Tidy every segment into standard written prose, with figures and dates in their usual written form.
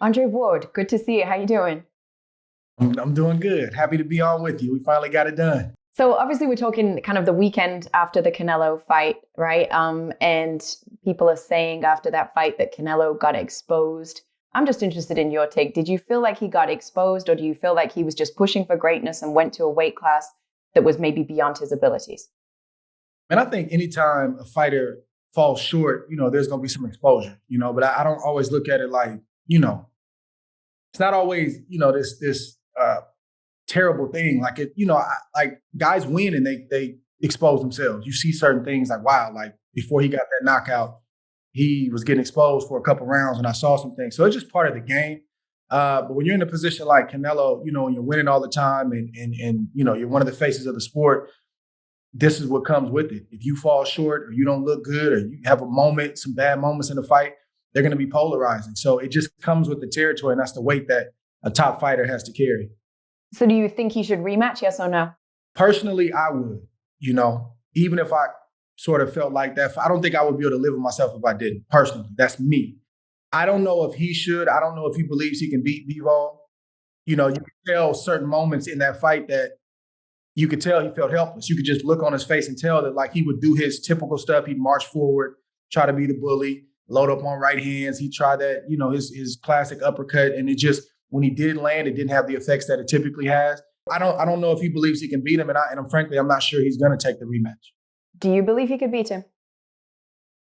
Andre Ward, good to see you. How you doing? I'm doing good. Happy to be on with you. We finally got it done. So obviously we're talking kind of the weekend after the Canelo fight, right? And people are saying after that fight that Canelo got exposed. I'm just interested in your take. Did you feel like he got exposed, or do you feel like he was just pushing for greatness and went to a weight class that was maybe beyond his abilities? And I think anytime a fighter falls short, there's going to be some exposure, but I don't always look at it like, it's not always, this terrible thing. Like like guys win and they expose themselves. You see certain things like, wow, like before he got that knockout, he was getting exposed for a couple rounds, and I saw some things. So it's just part of the game. But when you're in a position like Canelo, and you're winning all the time, and you're one of the faces of the sport, this is what comes with it. If you fall short, or you don't look good, or you have a moment, some bad moments in the fight, they're going to be polarizing. So it just comes with the territory, and that's the weight that a top fighter has to carry. So do you think he should rematch, yes or no? Personally, I would, even if I sort of felt like that. I don't think I would be able to live with myself if I didn't. Personally, that's me. I don't know if he should. I don't know if he believes he can beat Bivol. You can tell certain moments in that fight that you could tell he felt helpless. You could just look on his face and tell that like he would do his typical stuff. He'd march forward, try to be the bully, load up on right hands. He tried that, his classic uppercut, and it just, when he did land, it didn't have the effects that it typically has. I don't know if he believes he can beat him, and frankly, I'm not sure he's going to take the rematch. Do you believe he could beat him?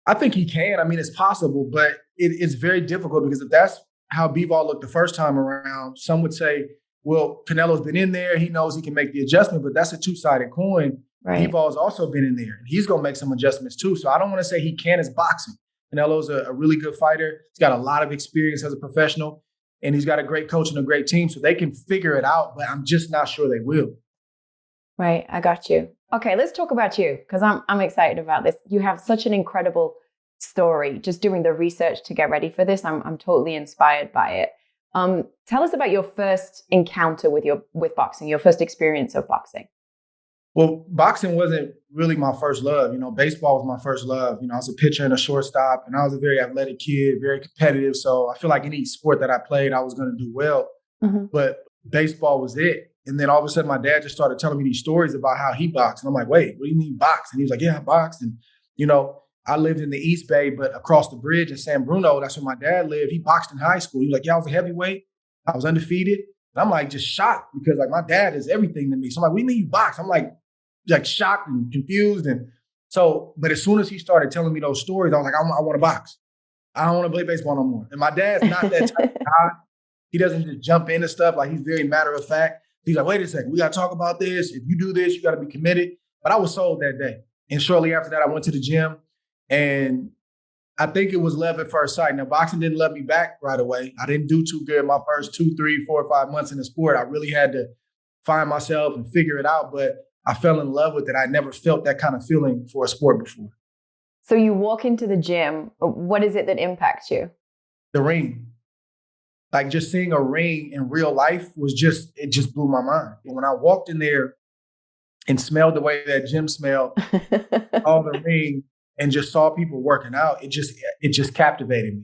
I think he can. I mean, it's possible, but it's very difficult, because if that's how Bivol looked the first time around, some would say, well, Canelo's been in there. He knows he can make the adjustment, but that's a two-sided coin. Right. Bivol's also been in there, and he's going to make some adjustments too. So I don't want to say he can as boxing. Canelo's a really good fighter. He's got a lot of experience as a professional, and he's got a great coach and a great team, so they can figure it out, but I'm just not sure they will. Right, I got you. Okay, let's talk about you, because I'm excited about this. You have such an incredible story. Just doing the research to get ready for this, I'm totally inspired by it. Tell us about your first encounter with boxing, your first experience of boxing. Well, boxing wasn't really my first love. Baseball was my first love. I was a pitcher and a shortstop, and I was a very athletic kid, very competitive. So I feel like any sport that I played, I was going to do well. Mm-hmm. But baseball was it. And then all of a sudden, my dad just started telling me these stories about how he boxed. And I'm like, wait, what do you mean box? And he was like, yeah, I boxed. And, I lived in the East Bay, but across the bridge in San Bruno, that's where my dad lived. He boxed in high school. He was like, yeah, I was a heavyweight. I was undefeated. And I'm like, just shocked, because like my dad is everything to me. So I'm like, what do you mean you box? I'm like shocked and confused. And so, but as soon as he started telling me those stories, I was like, I want to box. I don't want to play baseball no more. And my dad's not that type of guy. He doesn't just jump into stuff. Like, he's very matter of fact. He's like, wait a second, we got to talk about this. If you do this, you got to be committed. But I was sold that day. And shortly after that, I went to the gym, and I think it was love at first sight. Now, boxing didn't love me back right away. I didn't do too good my first 2, 3, 4, 5 months in the sport. I really had to find myself and figure it out. But I fell in love with it. I never felt that kind of feeling for a sport before. So you walk into the gym. What is it that impacts you? The ring. Like, just seeing a ring in real life it just blew my mind. And when I walked in there and smelled the way that gym smelled, all the ring, and just saw people working out, it just captivated me.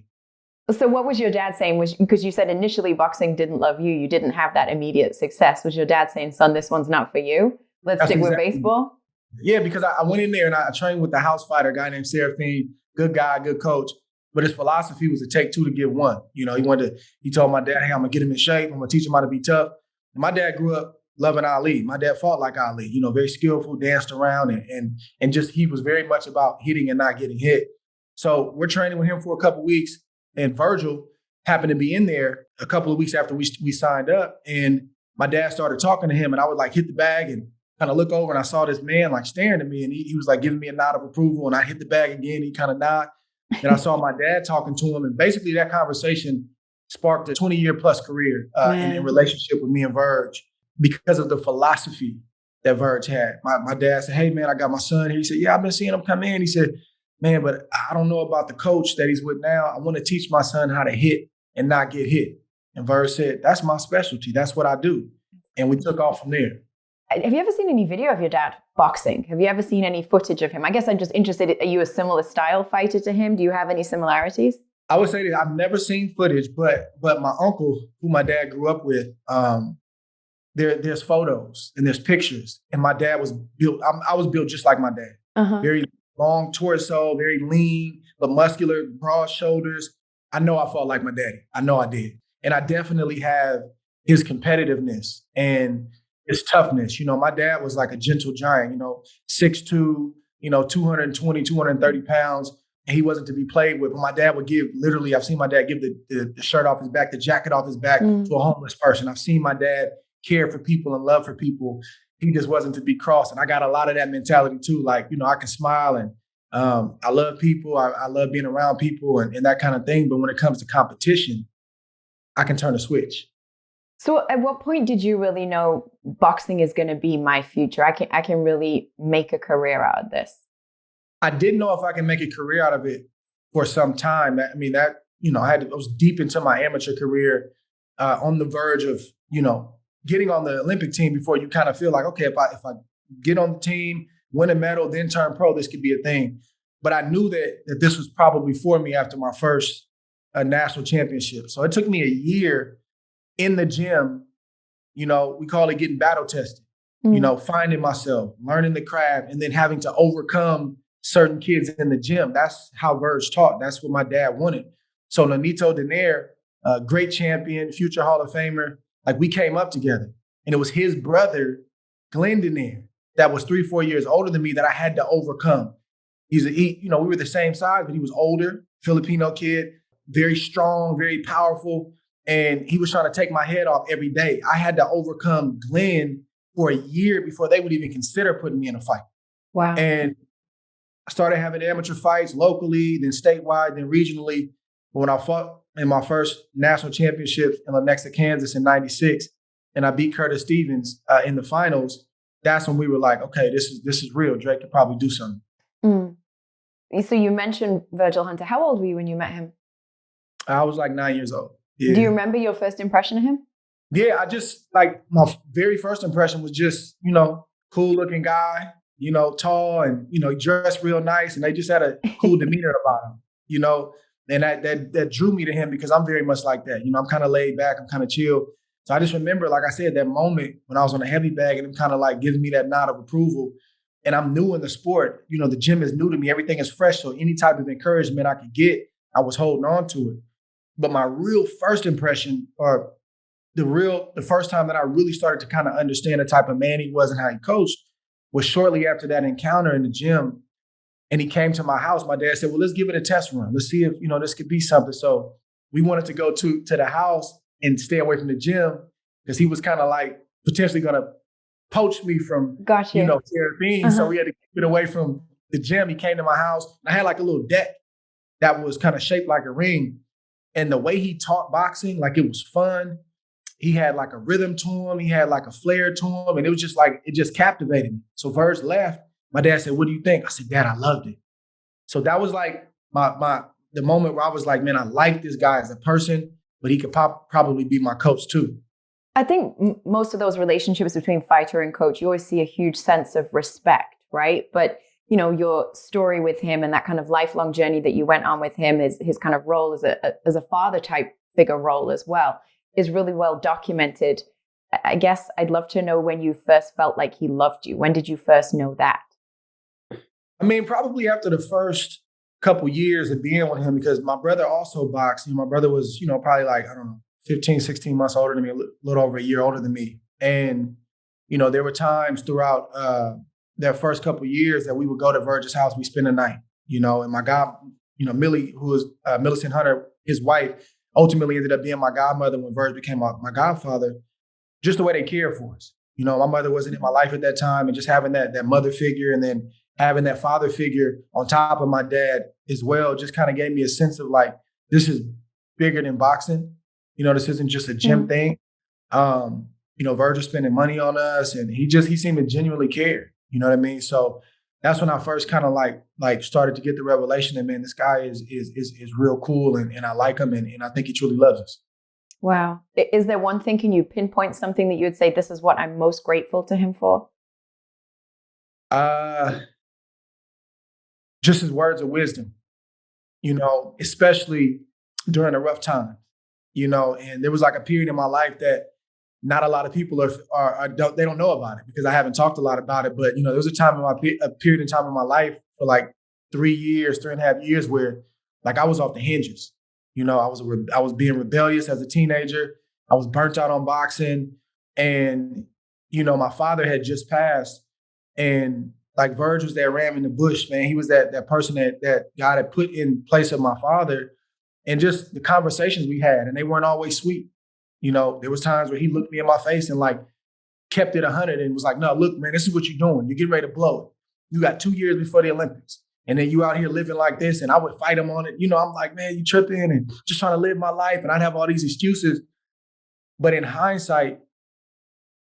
So what was your dad saying? Because you said initially boxing didn't love you. You didn't have that immediate success. Was your dad saying, son, this one's not for you? Let's stick with baseball? Yeah, because I went in there and I trained with the house fighter, a guy named Serafine, good guy, good coach. But his philosophy was to take 2 to get 1. He told my dad, hey, I'm going to get him in shape. I'm going to teach him how to be tough. And my dad grew up loving Ali. My dad fought like Ali, very skillful, danced around, and just, he was very much about hitting and not getting hit. So we're training with him for a couple of weeks, and Virgil happened to be in there a couple of weeks after we signed up, and my dad started talking to him, and I would like hit the bag and kind of look over, and I saw this man like staring at me, and he was like giving me a nod of approval, and I hit the bag again, he kind of nod. And I saw my dad talking to him, and basically that conversation sparked a 20-year plus career in relationship with me and Virg, because of the philosophy that Virg had. My dad said, hey, man, I got my son here. He said, yeah, I've been seeing him come in. He said, man, but I don't know about the coach that he's with now. I want to teach my son how to hit and not get hit. And Virg said, that's my specialty. That's what I do. And we took off from there. Have you ever seen any video of your dad boxing? Have you ever seen any footage of him? I guess I'm just interested. Are you a similar style fighter to him? Do you have any similarities? I would say that I've never seen footage, but my uncle, who my dad grew up with, there's photos and there's pictures. And my dad was built. I was built just like my dad. Very long torso, very lean, but muscular, broad shoulders. I know I fought like my daddy. I know I did. And I definitely have his competitiveness and his toughness. My dad was like a gentle giant, 6'2", 220, 230 pounds. And he wasn't to be played with. But my dad would give, literally, I've seen my dad give the shirt off his back, the jacket off his back to a homeless person. I've seen my dad care for people and love for people. He just wasn't to be crossed. And I got a lot of that mentality too. Like, I can smile and I love people. I love being around people and that kind of thing. But when it comes to competition, I can turn a switch. So at what point did you really know boxing is going to be my future? I can really make a career out of this. I didn't know if I can make a career out of it for some time. I was deep into my amateur career, on the verge of, getting on the Olympic team before you kind of feel like, okay, if I get on the team, win a medal, then turn pro, this could be a thing. But I knew that this was probably for me after my first national championship. So it took me a year in the gym, we call it getting battle tested, finding myself, learning the craft, and then having to overcome certain kids in the gym. That's how Virg taught. That's what my dad wanted. So Nonito Donaire, great champion, future Hall of Famer, like we came up together. And it was his brother, Glenn Donaire, that was 3-4 years older than me that I had to overcome. We were the same size, but he was older, Filipino kid, very strong, very powerful. And he was trying to take my head off every day. I had to overcome Glenn for a year before they would even consider putting me in a fight. Wow. And I started having amateur fights locally, then statewide, then regionally. But when I fought in my first national championships in Lenexa, Kansas in '96, and I beat Curtis Stevens in the finals, that's when we were like, okay, this is real. Drake could probably do something. So you mentioned Virgil Hunter. How old were you when you met him? I was like 9 years old. Yeah. Do you remember your first impression of him? Yeah, I just, my very first impression was just, cool looking guy, tall and, he dressed real nice and they just had a cool demeanor about him, and that drew me to him because I'm very much like that. I'm kind of laid back, I'm kind of chill. So I just remember, like I said, that moment when I was on a heavy bag and him kind of like giving me that nod of approval. And I'm new in the sport. The gym is new to me. Everything is fresh. So any type of encouragement I could get, I was holding on to it. But my real first impression, or the first time that I really started to kind of understand the type of man he was and how he coached, was shortly after that encounter in the gym. And he came to my house. My dad said, well, let's give it a test run. Let's see if, this could be something. So we wanted to go to the house and stay away from the gym because he was kind of like potentially going to poach me from, Caribbean. So we had to keep it away from the gym. He came to my house. I had like a little deck that was kind of shaped like a ring. And the way he taught boxing, like it was fun. He had like a rhythm to him. He had like a flair to him. And it was just like, it just captivated me. So Virg left. My dad said, what do you think? I said, Dad, I loved it. So that was like the moment where I was like, man, I like this guy as a person, but he could probably be my coach too. I think most of those relationships between fighter and coach, you always see a huge sense of respect, right? But your story with him and that kind of lifelong journey that you went on with him, is his kind of role as a father type figure role as well, is really well documented. I guess I'd love to know when you first felt like he loved you. When did you first know that? I mean, probably after the first couple years of being with him, because my brother also boxed. My brother was, probably like, 15, 16 months older than me, a little over a year older than me. And, there were times throughout their first couple of years that we would go to Virgil's house, we spend the night, and my god, Millie, who was Millicent Hunter, his wife, ultimately ended up being my godmother when Virg became my godfather, just the way they cared for us. My mother wasn't in my life at that time, and just having that mother figure and then having that father figure on top of my dad as well just kind of gave me a sense of like, this is bigger than boxing. This isn't just a gym thing. Virgil spending money on us, and he seemed to genuinely care. You know what I mean? So that's when I first kind of like started to get the revelation that, man, this guy is real cool and I like him and I think he truly loves us. Wow. Is there one thing, can you pinpoint something that you would say, this is what I'm most grateful to him for? Just his words of wisdom, especially during a rough time, and there was like a period in my life that not a lot of people they don't know about it because I haven't talked a lot about it. But, there was a period in time in my life for like 3.5 years where like I was off the hinges. I was being rebellious as a teenager. I was burnt out on boxing, and, my father had just passed, and like Virgil was that ram in the bush, man. He was that person that God had put in place of my father, and just the conversations we had, and they weren't always sweet. There was times where he looked me in my face and like kept it 100 and was like, no, look, man, this is what you're doing. You're getting ready to blow it. You got 2 years before the Olympics. And then you out here living like this. And I would fight him on it. I'm like, man, you tripping and just trying to live my life. And I'd have all these excuses. But in hindsight,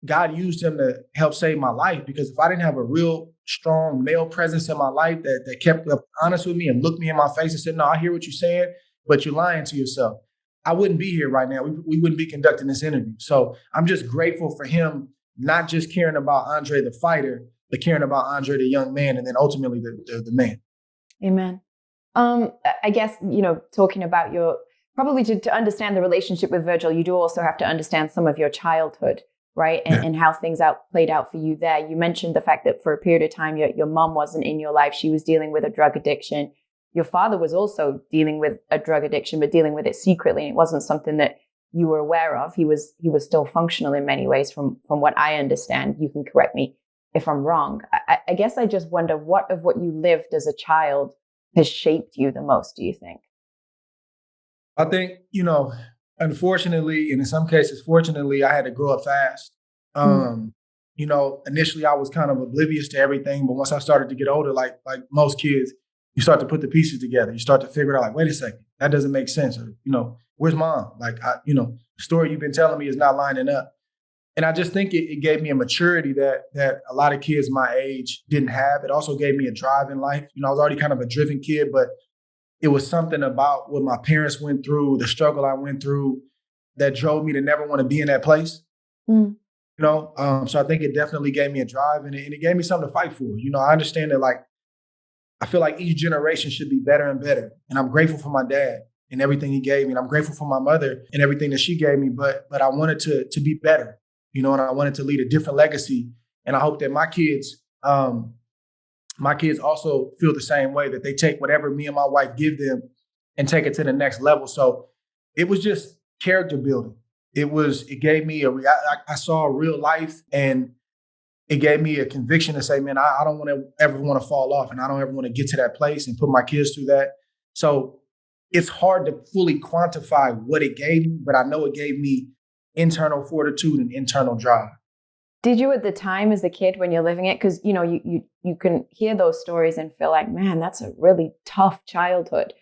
God used him to help save my life, because if I didn't have a real strong male presence in my life that kept up honest with me and looked me in my face and said, no, I hear what you're saying, but you're lying to yourself, I wouldn't be here right now. We wouldn't be conducting this interview. So I'm just grateful for him, not just caring about Andre the fighter, but caring about Andre the young man, and then ultimately the man. Amen. I guess, talking about probably to understand the relationship with Virgil, you do also have to understand some of your childhood, right? And how things played out for you there. You mentioned the fact that for a period of time, your mom wasn't in your life. She was dealing with a drug addiction. Your father was also dealing with a drug addiction, but dealing with it secretly. And it wasn't something that you were aware of. He was still functional in many ways from what I understand. You can correct me if I'm wrong. I guess I just wonder, what of what you lived as a child has shaped you the most, do you think? I think, unfortunately, and in some cases, fortunately, I had to grow up fast. Initially I was kind of oblivious to everything, but once I started to get older, like most kids, you start to put the pieces together. You start to figure it out, like, wait a second, that doesn't make sense. Or, where's mom? Like, the story you've been telling me is not lining up. And I just think it gave me a maturity that a lot of kids my age didn't have. It also gave me a drive in life. I was already kind of a driven kid, but it was something about what my parents went through, the struggle I went through, that drove me to never want to be in that place. So I think it definitely gave me a drive, and it gave me something to fight for. I understand that, like, I feel like each generation should be better and better. And I'm grateful for my dad and everything he gave me. And I'm grateful for my mother and everything that she gave me. But I wanted to be better, and I wanted to lead a different legacy. And I hope that my kids also feel the same way, that they take whatever me and my wife give them and take it to the next level. So it was just character building. It gave me I saw a real life, and it gave me a conviction to say, man, I don't ever want to fall off, and I don't ever want to get to that place and put my kids through that. So it's hard to fully quantify what it gave me, but I know it gave me internal fortitude and internal drive. Did you at the time as a kid when you're living it? Because, you can hear those stories and feel like, man, that's a really tough childhood.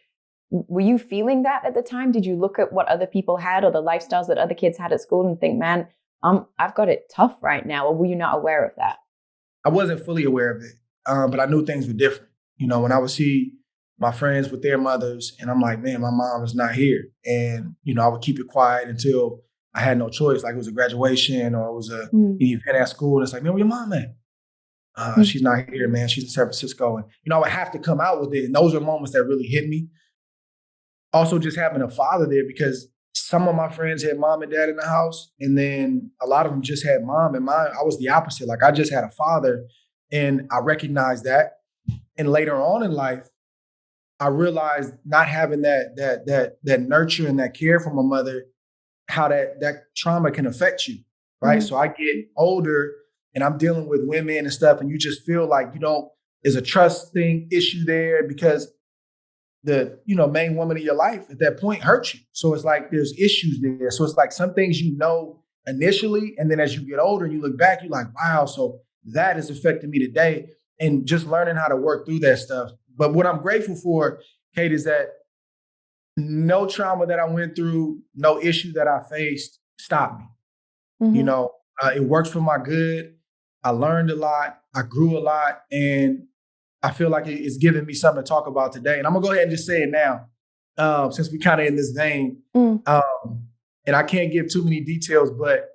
Were you feeling that at the time? Did you look at what other people had or the lifestyles that other kids had at school and think, man, I've got it tough right now? Or were you not aware of that? I wasn't fully aware of it, but I knew things were different. When I would see my friends with their mothers, and I'm like, man, my mom is not here. And, I would keep it quiet until I had no choice. Like it was a graduation or it was a event at school. And it's like, man, where your mom at? She's not here, man. She's in San Francisco. And, I would have to come out with it. And those are moments that really hit me. Also, just having a father there, because some of my friends had mom and dad in the house, and then a lot of them just had mom. And I was the opposite. Like I just had a father, and I recognized that. And later on in life, I realized not having that nurture and that care from my mother, how that trauma can affect you, right? So I get older, and I'm dealing with women and stuff, and you just feel like there's a trust issue there, because the main woman in your life at that point hurt you. So it's like there's issues there. So it's like some things initially, and then as you get older and you look back, you're like, wow, so that is affecting me today, and just learning how to work through that stuff. But what I'm grateful for, Kate, is that no trauma that I went through, no issue that I faced stopped me. It works for my good. I learned a lot. I grew a lot. And I feel like it's giving me something to talk about today. And I'm going to go ahead and just say it now, since we're kind of in this vein. and I can't give too many details, but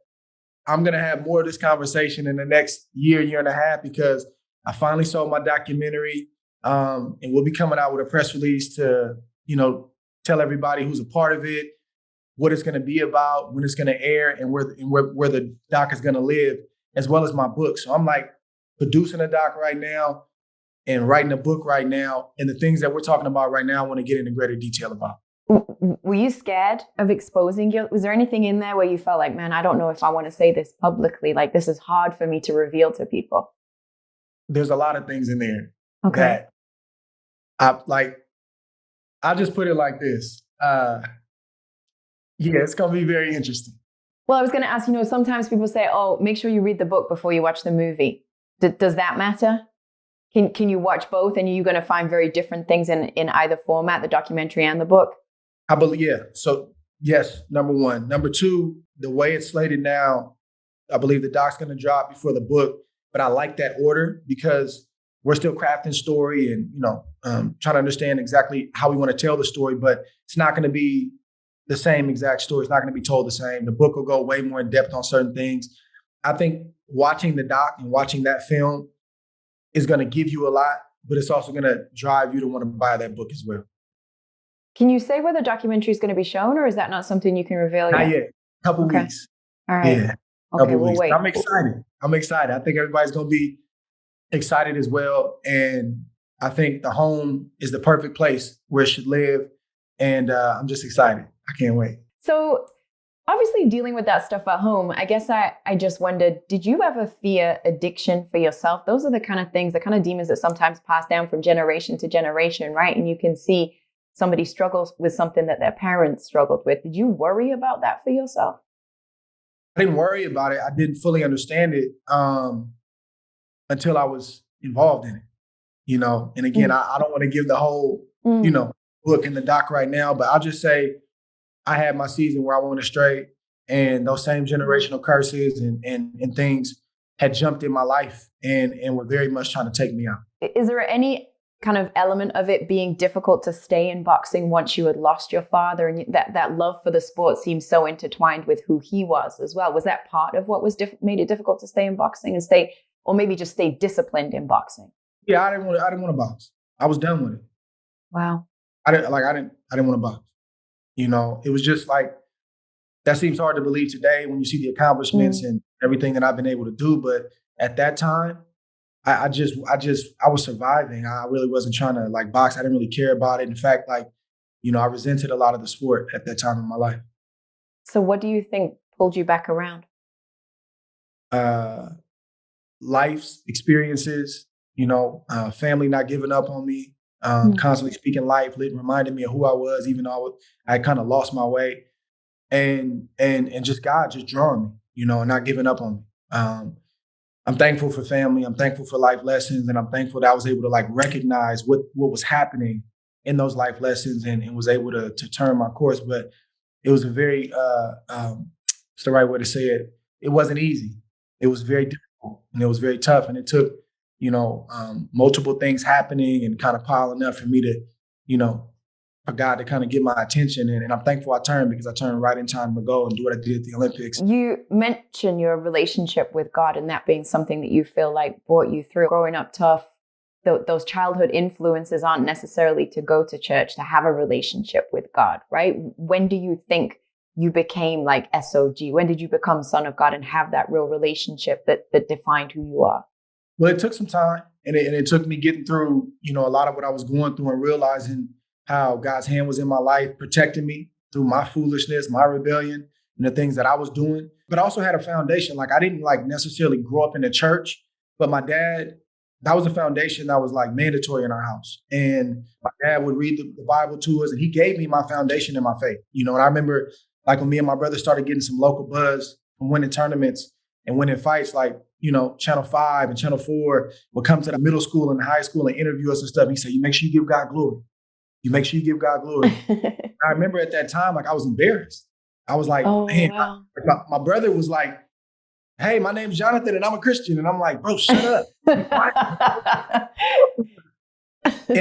I'm going to have more of this conversation in the next year and a half, because I finally sold my documentary, and we'll be coming out with a press release to, tell everybody who's a part of it, what it's going to be about, when it's going to air, and where the doc is going to live, as well as my book. So I'm like producing a doc right now and writing a book right now. And the things that we're talking about right now, I want to get into greater detail about. Were you scared of exposing was there anything in there where you felt like, man, I don't know if I want to say this publicly, like this is hard for me to reveal to people? There's a lot of things in there that I'll just put it like this. It's going to be very interesting. Well, I was going to ask, sometimes people say, oh, make sure you read the book before you watch the movie. Does that matter? Can you watch both, and are you going to find very different things in either format, the documentary and the book? I believe, yeah. So yes, number one. Number two, the way it's slated now, I believe the doc's going to drop before the book, but I like that order because we're still crafting story and, trying to understand exactly how we want to tell the story, but it's not going to be the same exact story. It's not going to be told the same. The book will go way more in depth on certain things. I think watching the doc and watching that film is going to give you a lot, but it's also going to drive you to want to buy that book as well. Can you say where the documentary is going to be shown, or is that not something you can reveal yet? Not yet. Couple weeks. All right. Yeah. Okay, we'll wait. I'm excited. I think everybody's going to be excited as well. And I think the home is the perfect place where it should live. And I'm just excited. I can't wait. So obviously dealing with that stuff at home, I guess I just wondered, did you ever fear addiction for yourself? Those are the kind of things, the kind of demons that sometimes pass down from generation to generation, right? And you can see somebody struggles with something that their parents struggled with. Did you worry about that for yourself? I didn't worry about it. I didn't fully understand it until I was involved in it, And again, I don't want to give the whole, book in the doc right now, but I'll just say I had my season where I went astray, and those same generational curses and things had jumped in my life and were very much trying to take me out. Is there any kind of element of it being difficult to stay in boxing once you had lost your father, and that love for the sport seemed so intertwined with who he was as well? Was that part of what was made it difficult to stay in boxing and or maybe just stay disciplined in boxing? Yeah, I didn't want to box. I was done with it. Wow. I didn't want to box. It was just like, that seems hard to believe today when you see the accomplishments and everything that I've been able to do. But at that time, I was surviving. I really wasn't trying to box. I didn't really care about it. In fact, I resented a lot of the sport at that time in my life. So what do you think pulled you back around? Life's experiences, family not giving up on me, constantly speaking life, reminding me of who I was, even though I kind of lost my way, and just God just drawing me, and not giving up on me. I'm thankful for family. I'm thankful for life lessons, and I'm thankful that I was able to recognize what was happening in those life lessons and was able to turn my course. But it was a very, what's the right way to say it? It wasn't easy. It was very difficult and it was very tough, and it took multiple things happening and kind of piling up for me to, for God to kind of get my attention. And I'm thankful I turned, because I turned right in time to go and do what I did at the Olympics. You mentioned your relationship with God and that being something that you feel like brought you through. Growing up tough, those childhood influences aren't necessarily to go to church, to have a relationship with God, right? When do you think you became like S.O.G? When did you become son of God and have that real relationship that defined who you are? Well, it took some time, and it took me getting through, a lot of what I was going through and realizing how God's hand was in my life, protecting me through my foolishness, my rebellion, and the things that I was doing. But I also had a foundation. I didn't necessarily grow up in the church, but my dad, that was a foundation that was mandatory in our house. And my dad would read the Bible to us, and he gave me my foundation in my faith. And I remember when me and my brother started getting some local buzz from winning tournaments and winning fights, Channel 5 and Channel 4 would come to the middle school and high school and interview us and stuff. He said, you make sure you give God glory. You make sure you give God glory. I remember at that time, I was embarrassed. I was like, man, wow. My brother was like, hey, my name's Jonathan and I'm a Christian. And I'm like, bro, shut up. And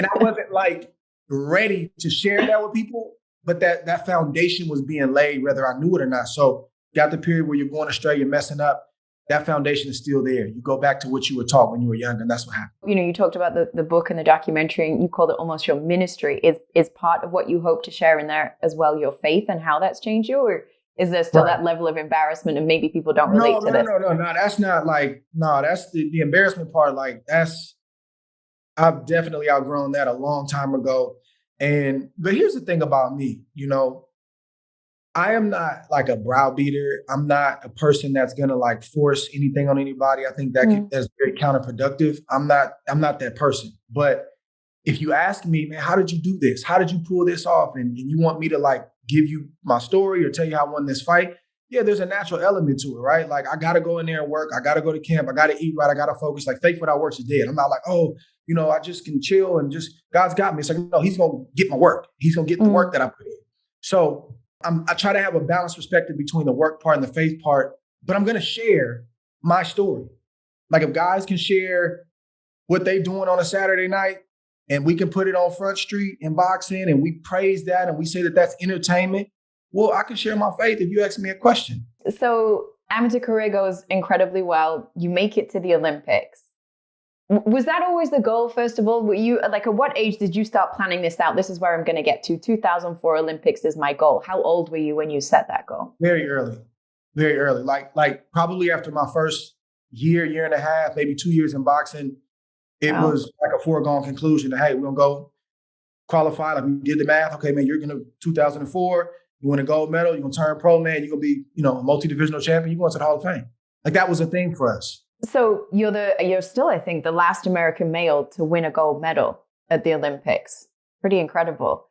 I wasn't ready to share that with people. but that foundation was being laid whether I knew it or not. So got the period where you're going astray, you're messing up. That foundation is still there. You go back to what you were taught when you were young, and that's what happened. You know, you talked about the book and the documentary, and you called it almost your ministry. Is part of what you hope to share in there as well your faith and how that's changed you? Or is there still that level of embarrassment and maybe people don't relate to this? No. That's not like, no, that's the embarrassment part. Like I've definitely outgrown that a long time ago. But here's the thing about me, I am not like a browbeater. I'm not a person that's gonna like force anything on anybody. I think that's very counterproductive. I'm not that person. But if you ask me, man, how did you do this? How did you pull this off? And you want me to like give you my story or tell you how I won this fight? Yeah, there's a natural element to it, right? Like I gotta go in there and work. I gotta go to camp. I gotta eat right. I gotta focus. Like faith without works is dead. I'm not like, I just can chill and just God's got me. It's like, no, he's gonna get my work. He's gonna get the work that I put in. So I try to have a balanced perspective between the work part and the faith part, but I'm going to share my story. Like if guys can share what they doing on a Saturday night and we can put it on Front Street in boxing and we praise that and we say that that's entertainment, well, I can share my faith if you ask me a question. So amateur career goes incredibly well. You make it to the Olympics. Was that always the goal, first of all? Were you like, at what age did you start planning this out? This is where I'm going to get to. 2004 Olympics is my goal. How old were you when you set that goal? Very early. Like probably after my first year and a half, maybe 2 years in boxing, it was like a foregone conclusion that, hey, we're going to go qualify. Like we did the math. Okay, man, you're going to 2004. You win a gold medal. You're going to turn pro, man. You're going to be, a multi-divisional champion. You're going to the Hall of Fame. Like that was a thing for us. So you're still, I think, the last American male to win a gold medal at the Olympics. Pretty incredible.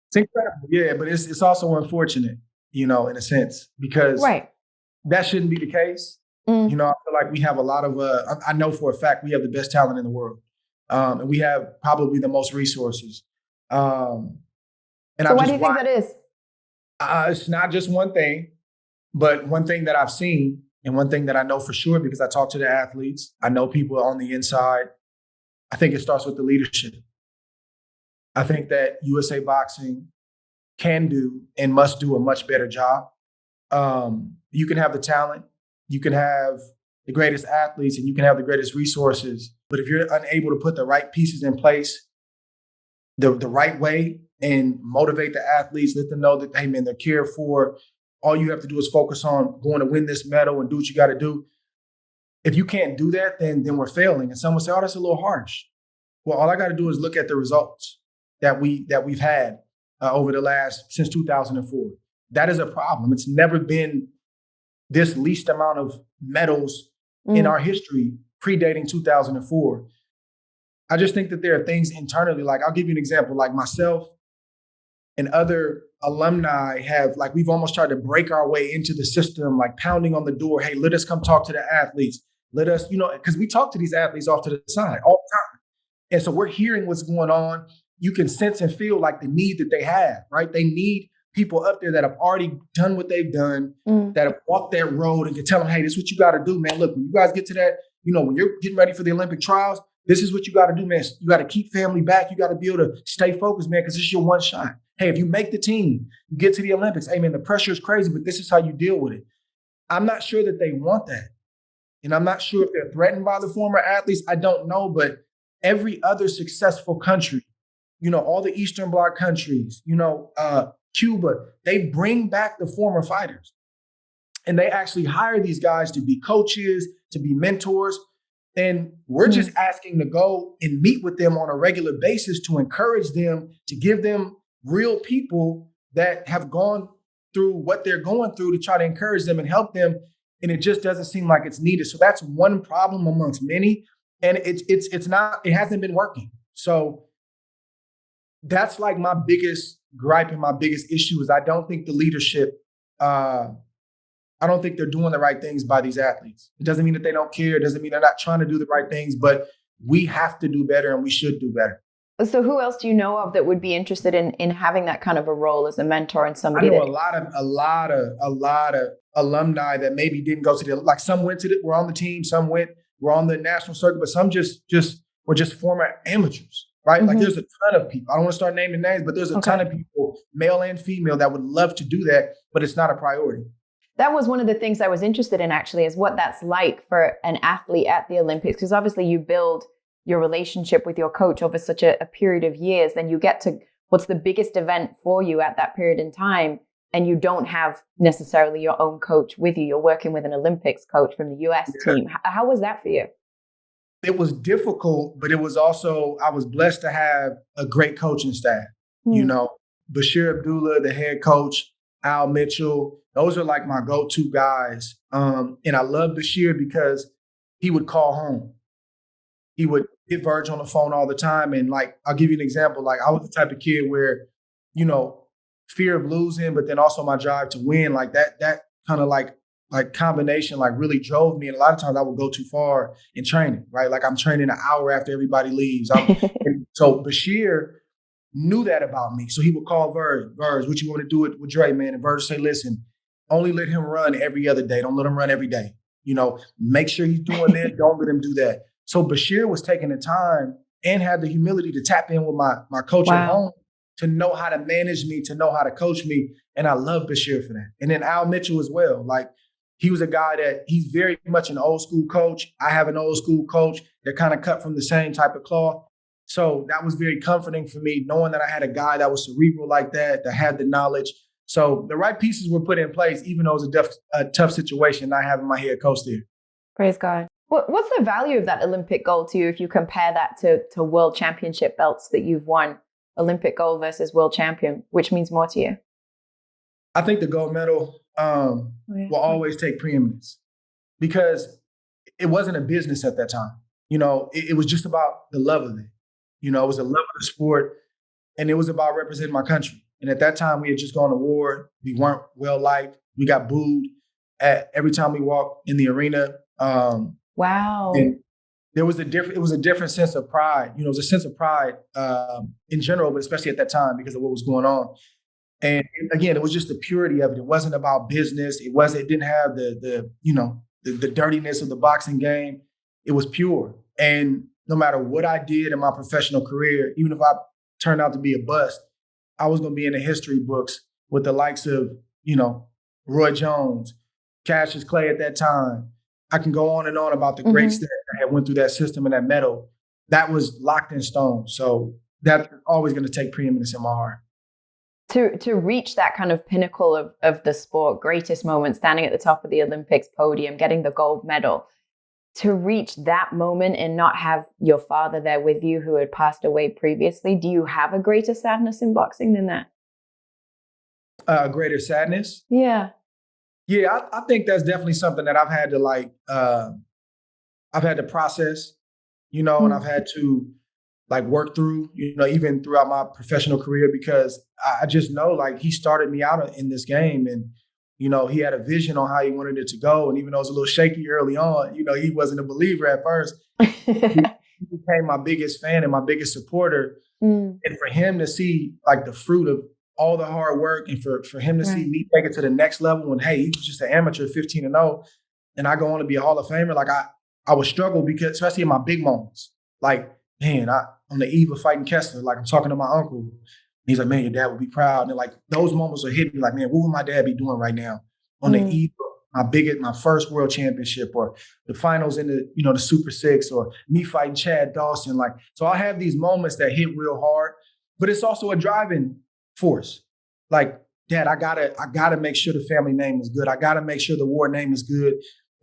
It's incredible, yeah, but it's also unfortunate, in a sense, because that shouldn't be the case. I feel like we have a lot of, I know for a fact we have the best talent in the world, and we have probably the most resources. So why do you think that is? It's not just one thing, but one thing that I've seen. And one thing that I know for sure, because I talk to the athletes, I know people on the inside, I think it starts with the leadership. I think that USA Boxing can do and must do a much better job. You can have the talent, you can have the greatest athletes, and you can have the greatest resources. But if you're unable to put the right pieces in place the right way and motivate the athletes, let them know that, hey, man, they're cared for. All you have to do is focus on going to win this medal and do what you got to do. If you can't do that, then we're failing. And someone say, oh, that's a little harsh. Well, all I got to do is look at the results that we've had since 2004. That is a problem. It's never been this least amount of medals in our history predating 2004. I just think that there are things internally, like I'll give you an example, like myself and other alumni we've almost tried to break our way into the system, like pounding on the door. Hey, let us come talk to the athletes. Let us, because we talk to these athletes off to the side all the time. And so we're hearing what's going on. You can sense and feel like the need that they have, right? They need people up there that have already done what they've done, that have walked that road and can tell them, hey, this is what you got to do, man. Look, when you guys get to that, when you're getting ready for the Olympic trials, this is what you got to do, man. You got to keep family back. You got to be able to stay focused, man, because this is your one shot. Hey, if you make the team, you get to the Olympics, hey, man, the pressure is crazy, but this is how you deal with it. I'm not sure that they want that. And I'm not sure if they're threatened by the former athletes. I don't know, but every other successful country, all the Eastern Bloc countries, Cuba, they bring back the former fighters. And they actually hire these guys to be coaches, to be mentors. And we're just asking to go and meet with them on a regular basis to encourage them, to give them real people that have gone through what they're going through, to try to encourage them and help them. And it just doesn't seem like it's needed. So that's one problem amongst many. And it hasn't been working. So that's like my biggest gripe and my biggest issue is I don't think the leadership, I don't think they're doing the right things by these athletes. It doesn't mean that they don't care. It doesn't mean they're not trying to do the right things, but we have to do better and we should do better. So who else do you know of that would be interested in having that kind of a role as a mentor and somebody? I know a lot of alumni that maybe didn't go to like some went to were on the team, some were on the national circuit, but some just were just former amateurs. right? Like there's a ton of people. I don't want to start naming names, but there's a Okay. ton of people, male and female, that would love to do that, but it's not a priority. That was one of the things I was interested in, actually, is what that's like for an athlete at the Olympics. Because obviously you build your relationship with your coach over such a period of years. Then you get to what's the biggest event for you at that period in time. And you don't have necessarily your own coach with you. You're working with an Olympics coach from the US team. How was that for you? It was difficult, but it was also, I was blessed to have a great coaching staff. You know, Bashir Abdullah, the head coach, Al Mitchell, those are like my go-to guys. And I love Bashir because he would call home. He would get Virgil on the phone all the time. And like, I'll give you an example. Like I was the type of kid where, you know, fear of losing, but then also my drive to win, like that kind of like combination, like really drove me. And a lot of times I would go too far in training, right? Like I'm training an hour after everybody leaves. And so Bashir knew that about me. So he would call Verge, what you want to do with Dre, man? And Verge say, listen, only let him run every other day. Don't let him run every day. You know, make sure he's doing this. Don't let him do that. So Bashir was taking the time and had the humility to tap in with my coach at home, to know how to manage me, to know how to coach me. And I love Bashir for that. And then Al Mitchell as well. Like he was a guy that he's very much an old school coach. I have an old school coach that kind of cut from the same type of cloth. So that was very comforting for me, knowing that I had a guy that was cerebral like that had the knowledge. So the right pieces were put in place, even though it was a tough situation, not having my head coach there. Praise God. What's the value of that Olympic gold to you if you compare that to world championship belts that you've won? Olympic gold versus world champion, which means more to you? I think the gold medal will always take preeminence because it wasn't a business at that time. You know, it was just about the love of it. You know, it was the love of the sport, and it was about representing my country. And at that time, we had just gone to war. We weren't well liked. We got booed every time we walked in the arena. Wow. And it was a different sense of pride. You know, it was a sense of pride in general, but especially at that time because of what was going on. And again, it was just the purity of it. It wasn't about business. It didn't have the dirtiness of the boxing game. It was pure. And no matter what I did in my professional career, even if I turned out to be a bust, I was going to be in the history books with the likes of, you know, Roy Jones, Cassius Clay at that time. I can go on and on about the greats that had went through that system and that medal. That was locked in stone. So that's always going to take preeminence in my heart. To reach that kind of pinnacle of the sport, greatest moment, standing at the top of the Olympics podium, getting the gold medal, to reach that moment and not have your father there with you who had passed away previously, do you have a greater sadness in boxing than that? Greater sadness? Yeah. Yeah, I think that's definitely something that I've had to process, you know, and I've had to like work through, you know, even throughout my professional career, because I just know like he started me out in this game and, you know, he had a vision on how he wanted it to go. And even though it was a little shaky early on, you know, he wasn't a believer at first. He became my biggest fan and my biggest supporter. And for him to see like the fruit of all the hard work and for him to see me take it to the next level and, hey, he was just an amateur 15-0 and I go on to be a Hall of Famer. Like I would struggle because, especially in my big moments, like, man, on the eve of fighting Kessler, like I'm talking to my uncle. And he's like, man, your dad would be proud. And like those moments are hitting me like, man, what would my dad be doing right now on the eve of my first world championship or the finals in the, you know, the Super Six or me fighting Chad Dawson. Like, so I have these moments that hit real hard, but it's also a driving force. Like, Dad, I gotta make sure the family name is good. I gotta make sure the war name is good.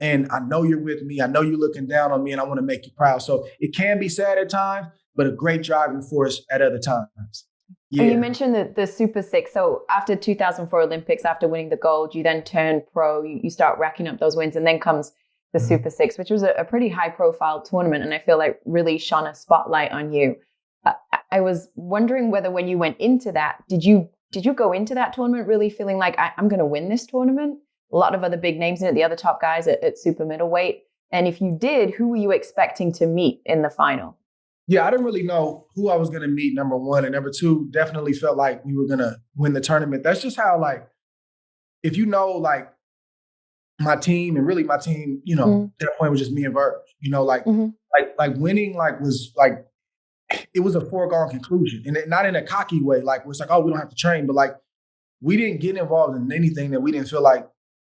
And I know you're with me. I know you're looking down on me and I want to make you proud. So it can be sad at times, but a great driving force at other times. Yeah. And you mentioned the Super Six. So after 2004 Olympics, after winning the gold, you then turn pro, you start racking up those wins, and then comes the Super Six, which was a pretty high profile tournament. And I feel like really shone a spotlight on you. I was wondering whether when you went into that, did you go into that tournament really feeling like I'm going to win this tournament? A lot of other big names in it, the other top guys at super middleweight. And if you did, who were you expecting to meet in the final? Yeah, I didn't really know who I was going to meet, number one. And number two, definitely felt like we were going to win the tournament. That's just how, like, if you know, like, my team, and really my team, at that point was just me and Verge, like winning, like, was like, it was a foregone conclusion, and not in a cocky way, like where it's like, oh, we don't have to train, but like we didn't get involved in anything that we didn't feel like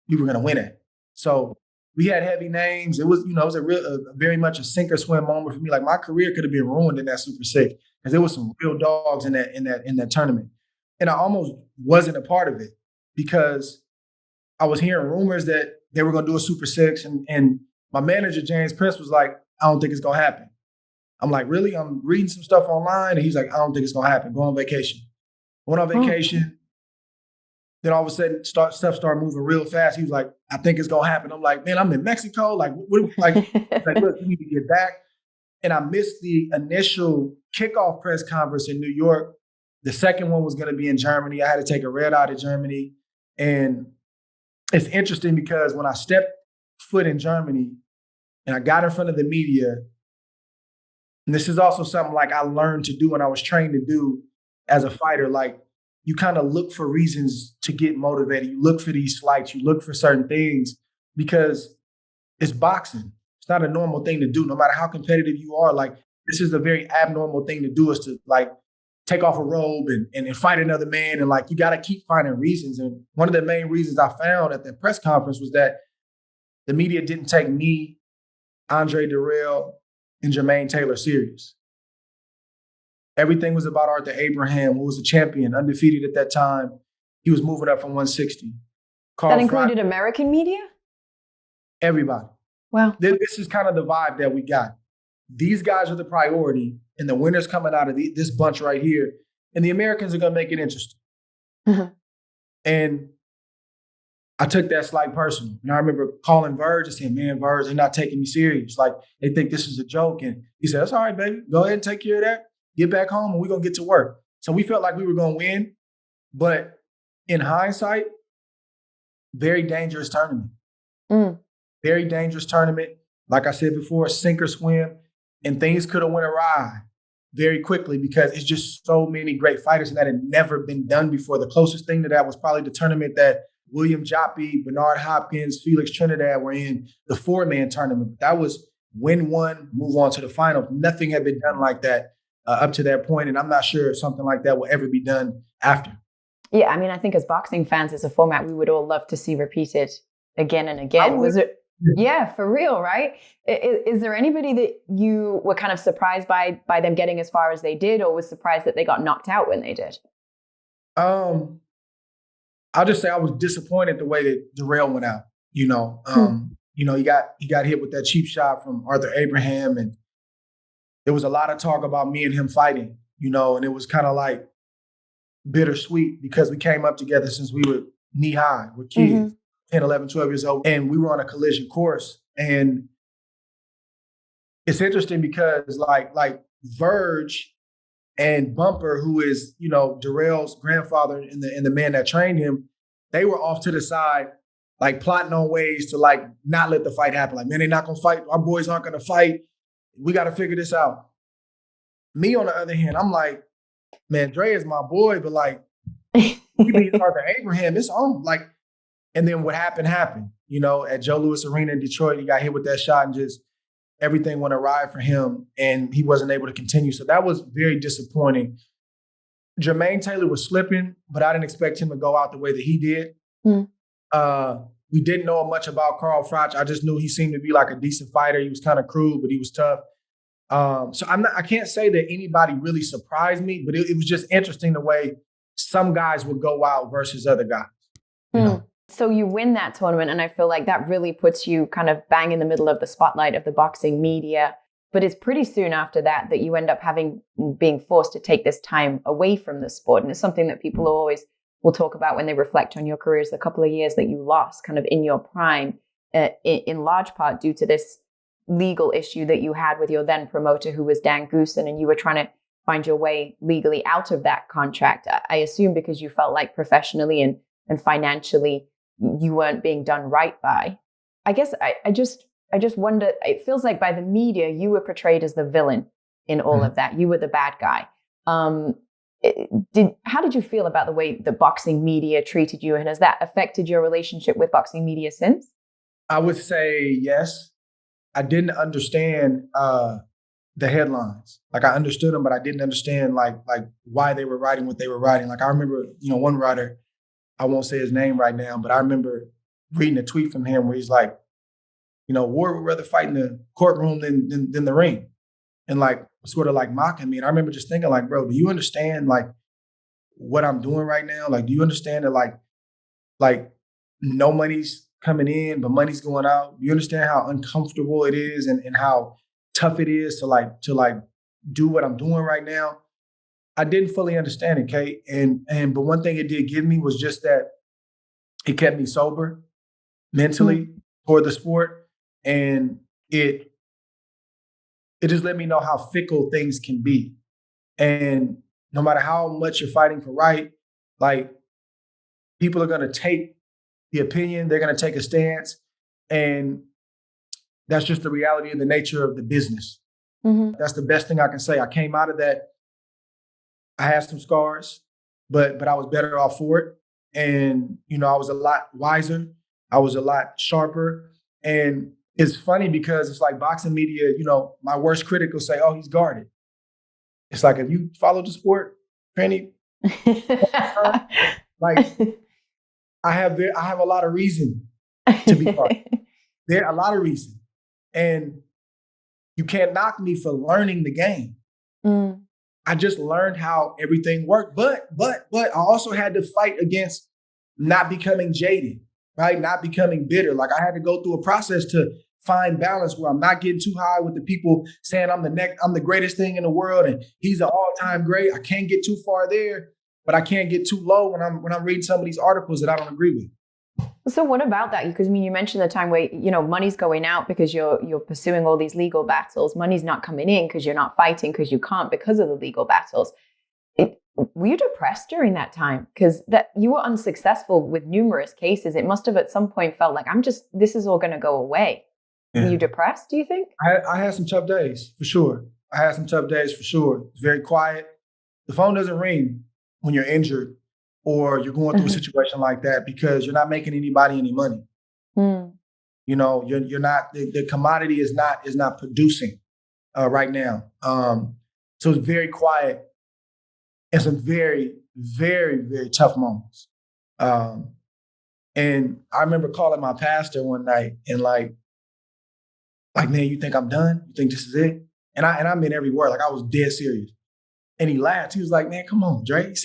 we were going to win at. So we had heavy names. It was, it was very much a sink or swim moment for me. Like my career could have been ruined in that Super Six because there was some real dogs in that tournament, and I almost wasn't a part of it because I was hearing rumors that they were going to do a Super Six, and my manager James Prince was like, I don't think it's going to happen. I'm like, really? I'm reading some stuff online, and he's like, I don't think it's going to happen. Go on vacation. Went on vacation. Then all of a sudden, stuff started moving real fast. He was like, I think it's going to happen. I'm like, man, I'm in Mexico. Like, look, we need to get back. And I missed the initial kickoff press conference in New York. The second one was going to be in Germany. I had to take a red eye to Germany. And it's interesting because when I stepped foot in Germany and I got in front of the media, and this is also something like I learned to do and I was trained to do as a fighter, like, you kind of look for reasons to get motivated. You look for these fights. You look for certain things because it's boxing. It's not a normal thing to do, no matter how competitive you are. Like, this is a very abnormal thing to do, is to like take off a robe and fight another man. And like, you got to keep finding reasons. And one of the main reasons I found at that press conference was that the media didn't take me, Andre Dirrell, and Jermaine Taylor serious. Everything was about Arthur Abraham, who was a champion, undefeated at that time. He was moving up from 160. That included American media? Everybody. Wow. This is kind of the vibe that we got. These guys are the priority, and the winners coming out of this bunch right here, and the Americans are going to make it interesting. Mm-hmm. And I took that slight personal. And I remember calling Virg and saying, man, Virg, they're not taking me serious. Like, they think this is a joke. And he said, that's all right, baby. Go ahead and take care of that. Get back home and we're going to get to work. So we felt like we were going to win. But in hindsight, very dangerous tournament. Very dangerous tournament. Like I said before, sink or swim. And things could have went awry very quickly because it's just so many great fighters, and that had never been done before. The closest thing to that was probably the tournament that William Joppy, Bernard Hopkins, Felix Trinidad were in, the 4-man tournament. But that was win one, move on to the final. Nothing had been done like that up to that point, and I'm not sure if something like that will ever be done after. Yeah, I mean, I think as boxing fans, as a format, we would all love to see repeated again and again. Was it? Yeah, for real, right? Is there anybody that you were kind of surprised by them getting as far as they did, or was surprised that they got knocked out when they did? I'll just say I was disappointed the way that Dirrell went out. He got hit with that cheap shot from Arthur Abraham, and there was a lot of talk about me and him fighting, and it was kind of like bittersweet because we came up together since we were knee high. We're kids, 10, 11, 12 years old, and we were on a collision course. And it's interesting because like Virg and Bumper, who is, Dirrell's grandfather and the man that trained him, they were off to the side, like plotting on ways to like not let the fight happen. Like, man, they're not going to fight. Our boys aren't going to fight. We got to figure this out. Me, on the other hand, I'm like, man, Dre is my boy, but like, we beat Arthur Abraham, it's on. Like, and then what happened. At Joe Louis Arena in Detroit, he got hit with that shot and just everything went awry for him, and he wasn't able to continue. So that was very disappointing. Jermaine Taylor was slipping, but I didn't expect him to go out the way that he did. We didn't know much about Carl Froch. I just knew he seemed to be like a decent fighter. He was kind of crude, but he was tough. So I can't say that anybody really surprised me, but it was just interesting the way some guys would go out versus other guys. So you win that tournament, and I feel like that really puts you kind of bang in the middle of the spotlight of the boxing media. But it's pretty soon after that you end up being forced to take this time away from the sport. And it's something that people always will talk about when they reflect on your careers, the couple of years that you lost kind of in your prime, in large part due to this legal issue that you had with your then promoter, who was Dan Goosen, and you were trying to find your way legally out of that contract. I assume because you felt like professionally and financially you weren't being done right by. I guess I just wonder, it feels like by the media, you were portrayed as the villain in all of that. You were the bad guy. How did you feel about the way the boxing media treated you? And has that affected your relationship with boxing media since? I would say yes. I didn't understand the headlines. Like I understood them, but I didn't understand like why they were writing what they were writing. Like I remember, one writer, I won't say his name right now, but I remember reading a tweet from him where he's like, Ward would rather fight in the courtroom than the ring. And like sort of like mocking me. And I remember just thinking like, bro, do you understand like what I'm doing right now? Like, do you understand that like no money's coming in, but money's going out? Do you understand how uncomfortable it is and how tough it is to do what I'm doing right now? I didn't fully understand it, Kate. But one thing it did give me was just that it kept me sober mentally toward the sport. And it just let me know how fickle things can be. And no matter how much you're fighting for right, like people are going to take the opinion, they're going to take a stance. And that's just the reality of the nature of the business. That's the best thing I can say. I came out of that. I had some scars, but I was better off for it. And, I was a lot wiser. I was a lot sharper. And it's funny because it's like boxing media, my worst critic will say, oh, he's guarded. It's like, if you follow the sport, Penny, like I have a lot of reason to be guarded. There are a lot of reason. And you can't knock me for learning the game. I just learned how everything worked. But I also had to fight against not becoming jaded, right? Not becoming bitter. Like I had to go through a process to find balance where I'm not getting too high with the people saying I'm the greatest thing in the world and he's an all-time great. I can't get too far there, but I can't get too low when I'm reading some of these articles that I don't agree with. So what about that? Because you mentioned the time where, money's going out because you're pursuing all these legal battles. Money's not coming in because you're not fighting because you can't because of the legal battles. Were you depressed during that time? Because that you were unsuccessful with numerous cases. It must have at some point felt like this is all going to go away. Yeah. Were you depressed, do you think? I had some tough days, for sure. It's very quiet. The phone doesn't ring when you're injured or you're going through a situation like that because you're not making anybody any money. You're not, the commodity is not producing right now. So it's very quiet and some very, very, very tough moments. And I remember calling my pastor one night and like, man, you think I'm done? You think this is it? And I meant every word. Like I was dead serious. And he laughed. He was like, man, come on, Dre. He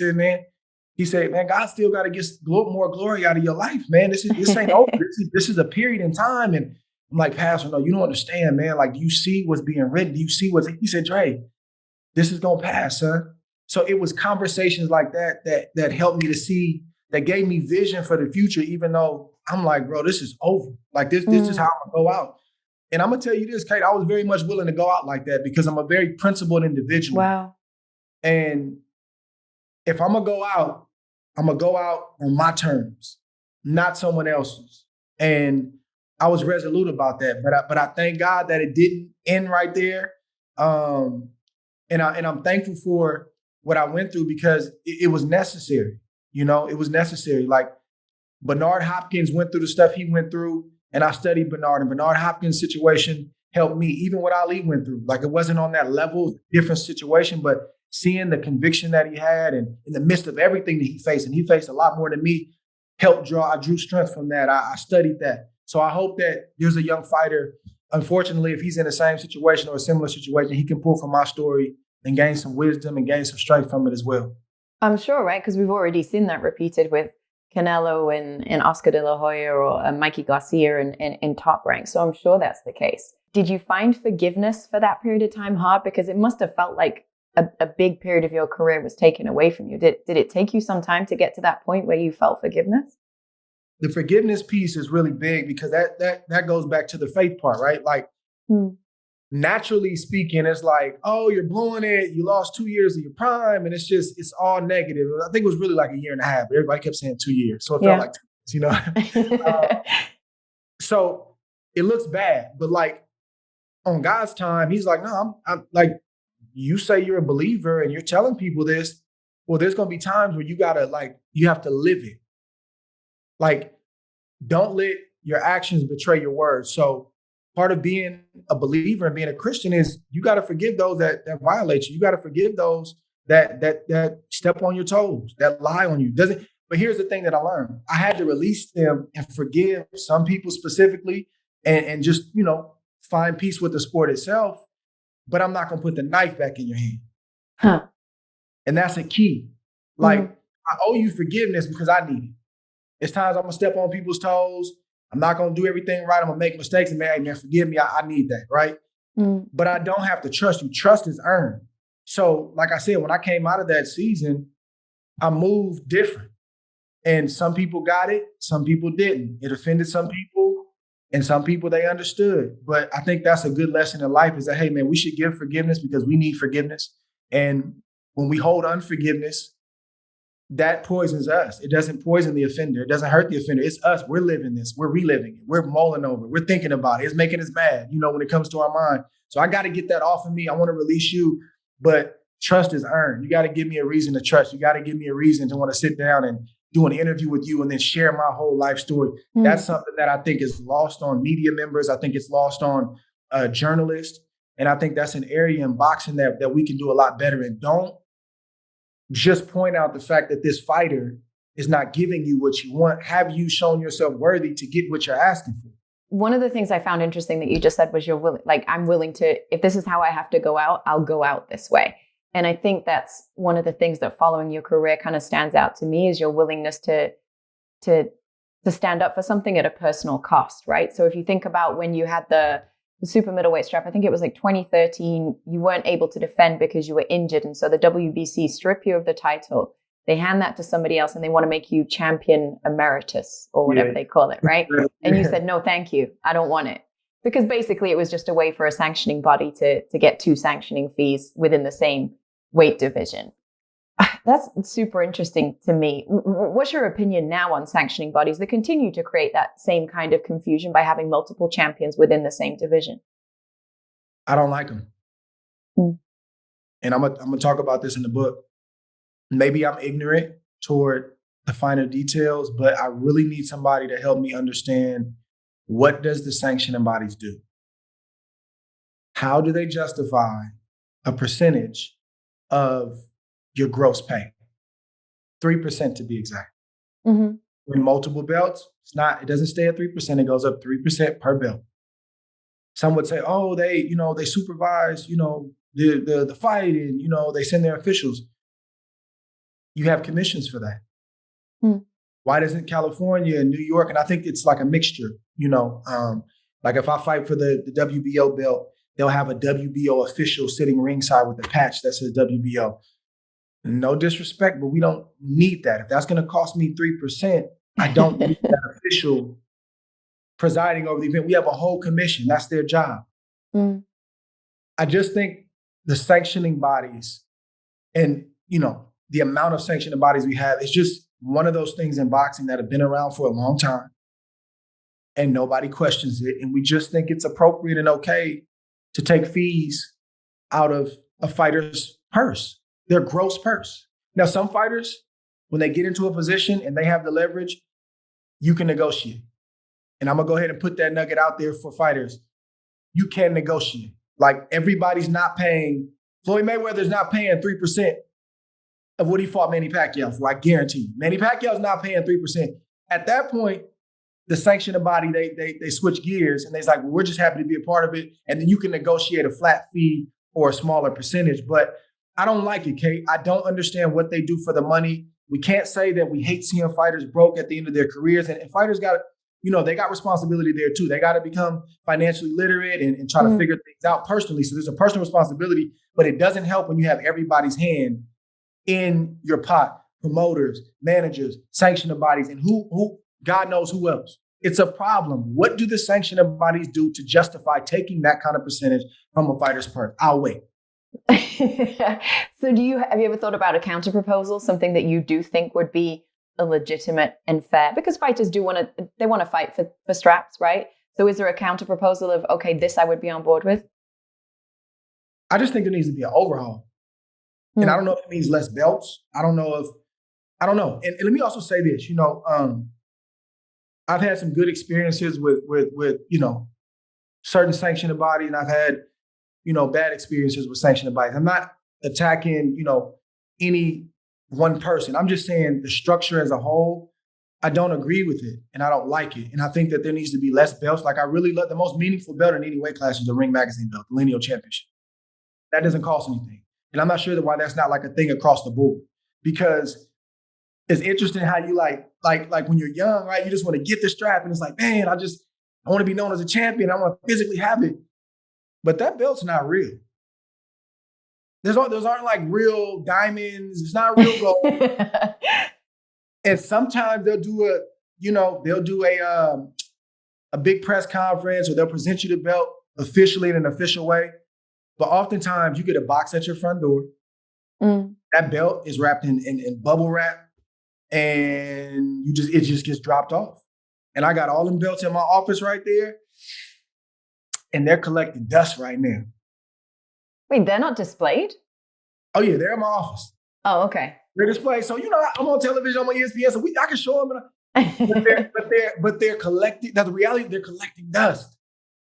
said, man, God still got to get more glory out of your life, man. This ain't over. This is a period in time. And I'm like, Pastor, no, you don't understand, man. Like, do you see what's being written? Do you see he said, Dre, this is going to pass, son. So it was conversations like that helped me to see, that gave me vision for the future, even though I'm like, bro, this is over. Like this is how I'm going to go out. And I'm going to tell you this, Kate, I was very much willing to go out like that because I'm a very principled individual. Wow. And if I'm going to go out, I'm going to go out on my terms, not someone else's. And I was resolute about that. But I thank God that it didn't end right there. And I'm thankful for what I went through because it was necessary. It was necessary. Like Bernard Hopkins went through the stuff he went through. And I studied Bernard, and Bernard Hopkins' situation helped me, even what Ali went through. Like it wasn't on that level, different situation, but seeing the conviction that he had and in the midst of everything that he faced, and he faced a lot more than me, I drew strength from that. I studied that. So I hope that there's a young fighter, unfortunately, if he's in the same situation or a similar situation, he can pull from my story and gain some wisdom and gain some strength from it as well. I'm sure, right? Because we've already seen that repeated with Canelo and Oscar de la Hoya or Mikey Garcia in Top Rank. So I'm sure that's the case. Did you find forgiveness for that period of time hard? Because it must have felt like a big period of your career was taken away from you. Did it take you some time to get to that point where you felt forgiveness? The forgiveness piece is really big because that goes back to the faith part, right? Like naturally speaking, it's like, oh, you're blowing it. You lost 2 years of your prime. And it's all negative. I think it was really like a year and a half. Everybody kept saying 2 years. So it felt like 2 years, So it looks bad. But like on God's time, he's like, no, I'm like, you say you're a believer and you're telling people this. Well, there's going to be times where you have to live it. Like, don't let your actions betray your words. So part of being a believer and being a Christian is you got to forgive those that violate you. You got to forgive those that step on your toes, that lie on you. Doesn't. But here's the thing that I learned: I had to release them and forgive some people specifically, and just find peace with the sport itself. But I'm not gonna put the knife back in your hand, Huh. and that's a key. Like I owe you forgiveness because I need it. It's times I'm gonna step on people's toes. I'm not gonna do everything right. I'm gonna make mistakes, and man, hey, man, forgive me. I need that, right? But I don't have to trust you. Trust is earned. So, like I said, when I came out of that season, I moved different. And some people got it, some people didn't. It offended some people, and some people they understood. But I think that's a good lesson in life is that, hey, man, we should give forgiveness because we need forgiveness. And when we hold unforgiveness, that poisons us. It doesn't poison the offender. It doesn't hurt the offender. It's us. We're living this. We're reliving it. We're mulling over it. We're thinking about it. It's making us mad, when it comes to our mind. So I got to get that off of me. I want to release you, but trust is earned. You got to give me a reason to trust. You got to give me a reason to want to sit down and do an interview with you and then share my whole life story. That's something that I think is lost on media members. I think it's lost on journalists. And I think that's an area in boxing that we can do a lot better. And don't just point out the fact that this fighter is not giving you what you want. Have you shown yourself worthy to get what you're asking for? One of the things I found interesting that you just said was I'm willing to, if this is how I have to go out, I'll go out this way. And I think that's one of the things that following your career kind of stands out to me is your willingness to stand up for something at a personal cost, right? So if you think about when you had the super middleweight strap, I think it was like 2013, you weren't able to defend because you were injured. And so the WBC strip you of the title, they hand that to somebody else and they want to make you champion emeritus or whatever they call it, right? And you said, no, thank you. I don't want it. Because basically it was just a way for a sanctioning body to get two sanctioning fees within the same weight division. That's super interesting to me. What's your opinion now on sanctioning bodies that continue to create that same kind of confusion by having multiple champions within the same division? I don't like them. And I'm gonna talk about this in the book. Maybe I'm ignorant toward the finer details, but I really need somebody to help me understand, what does the sanctioning bodies do? How do they justify a percentage of your gross pay? 3% to be exact. In multiple belts, it doesn't stay at 3%, it goes up 3% per belt. Some would say, oh, they supervise, the fight, and they send their officials. You have commissions for that. Why doesn't California and New York, and I think it's like a mixture, like if I fight for the WBO belt, they'll have a WBO official sitting ringside with a patch that says WBO. No disrespect, but we don't need that. If that's going to cost me 3%, I don't need that official presiding over the event. We have a whole commission. That's their job. I just think the sanctioning bodies and, the amount of sanctioning bodies we have is just one of those things in boxing that have been around for a long time and nobody questions it. And we just think it's appropriate and okay to take fees out of a fighter's purse, their gross purse. Now, some fighters, when they get into a position and they have the leverage, you can negotiate. And I'm going to go ahead and put that nugget out there for fighters. You can negotiate. Like, everybody's not paying, Floyd Mayweather's not paying 3% of what he fought Manny Pacquiao for, I guarantee you. Manny Pacquiao's not paying 3%. At that point, the sanctioning body, they switch gears and they're like, well, we're just happy to be a part of it. And then you can negotiate a flat fee or a smaller percentage. But I don't like it, Kate. I don't understand what they do for the money. We can't say that we hate seeing fighters broke at the end of their careers. And fighters got, they got responsibility there too. They got to become financially literate and try to figure things out personally. So there's a personal responsibility, but it doesn't help when you have everybody's hand in your pot. Promoters, managers, sanctioning bodies, and who God knows who else. It's a problem. What do the sanctioning bodies do to justify taking that kind of percentage from a fighter's purse? I'll wait. So have you ever thought about a counter proposal, something that you do think would be a legitimate and fair? Because fighters want to fight for straps, right? So is there a counter proposal of, okay, this I would be on board with? I just think there needs to be an overhaul. And I don't know if it means less belts. I don't know. And let me also say this, I've had some good experiences with certain sanctioning bodies, and I've had, bad experiences with sanctioning bodies. I'm not attacking, any one person. I'm just saying the structure as a whole, I don't agree with it and I don't like it. And I think that there needs to be less belts. Like I really love the most meaningful belt in any weight class is the Ring Magazine belt, the lineal championship. That doesn't cost anything. And I'm not sure why that's not like a thing across the board, because it's interesting how you like when you're young, right? You just want to get the strap and it's like, man, I want to be known as a champion. I want to physically have it. But that belt's not real. Those aren't like real diamonds. It's not real gold. And sometimes they'll do a big press conference, or they'll present you the belt officially in an official way. But oftentimes you get a box at your front door. That belt is wrapped in bubble wrap, and it just gets dropped off. And I got all them belts in my office right there, and they're collecting dust right now. Wait, they're not displayed? Oh yeah, they're in my office. Oh, okay. They're displayed. So I'm on television, I'm on ESPN, so I can show them. But they're collecting. That's the reality. They're collecting dust.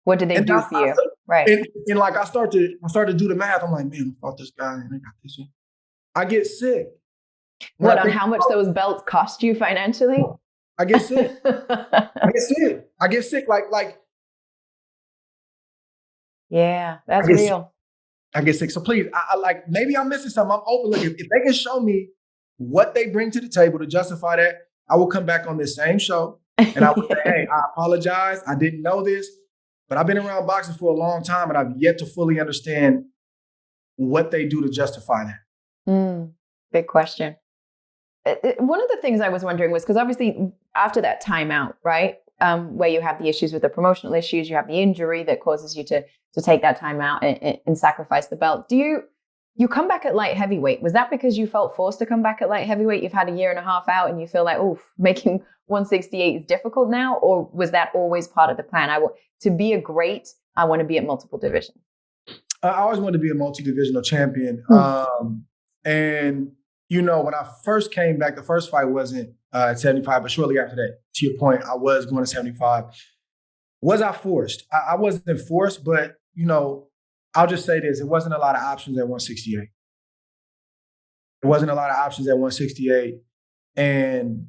What did they do for you? Right. And like I start to do the math. I'm like, man, I fought this guy and I got this one. I get sick. What, on how much those belts cost you financially? I get sick. I get sick. Like. Yeah, that's real. I get sick. So please, I like, maybe I'm missing something. I'm open. Look, if they can show me what they bring to the table to justify that, I will come back on this same show and I will say, hey, I apologize. I didn't know this, but I've been around boxing for a long time and I've yet to fully understand what they do to justify that. Big question. One of the things I was wondering was, because obviously after that timeout, right, where you have the issues with the promotional issues, you have the injury that causes you to take that time out and sacrifice the belt. Do you come back at light heavyweight? Was that because you felt forced to come back at light heavyweight? You've had a year and a half out and you feel like, making 168 is difficult now? Or was that always part of the plan? To be a great, I want to be at multiple divisions. I always wanted to be a multi-divisional champion. And, when I first came back, the first fight wasn't at 75, but shortly after that, to your point, I was going to 75. Was I forced? I wasn't forced, but, I'll just say this. It wasn't a lot of options at 168. There wasn't a lot of options at 168. And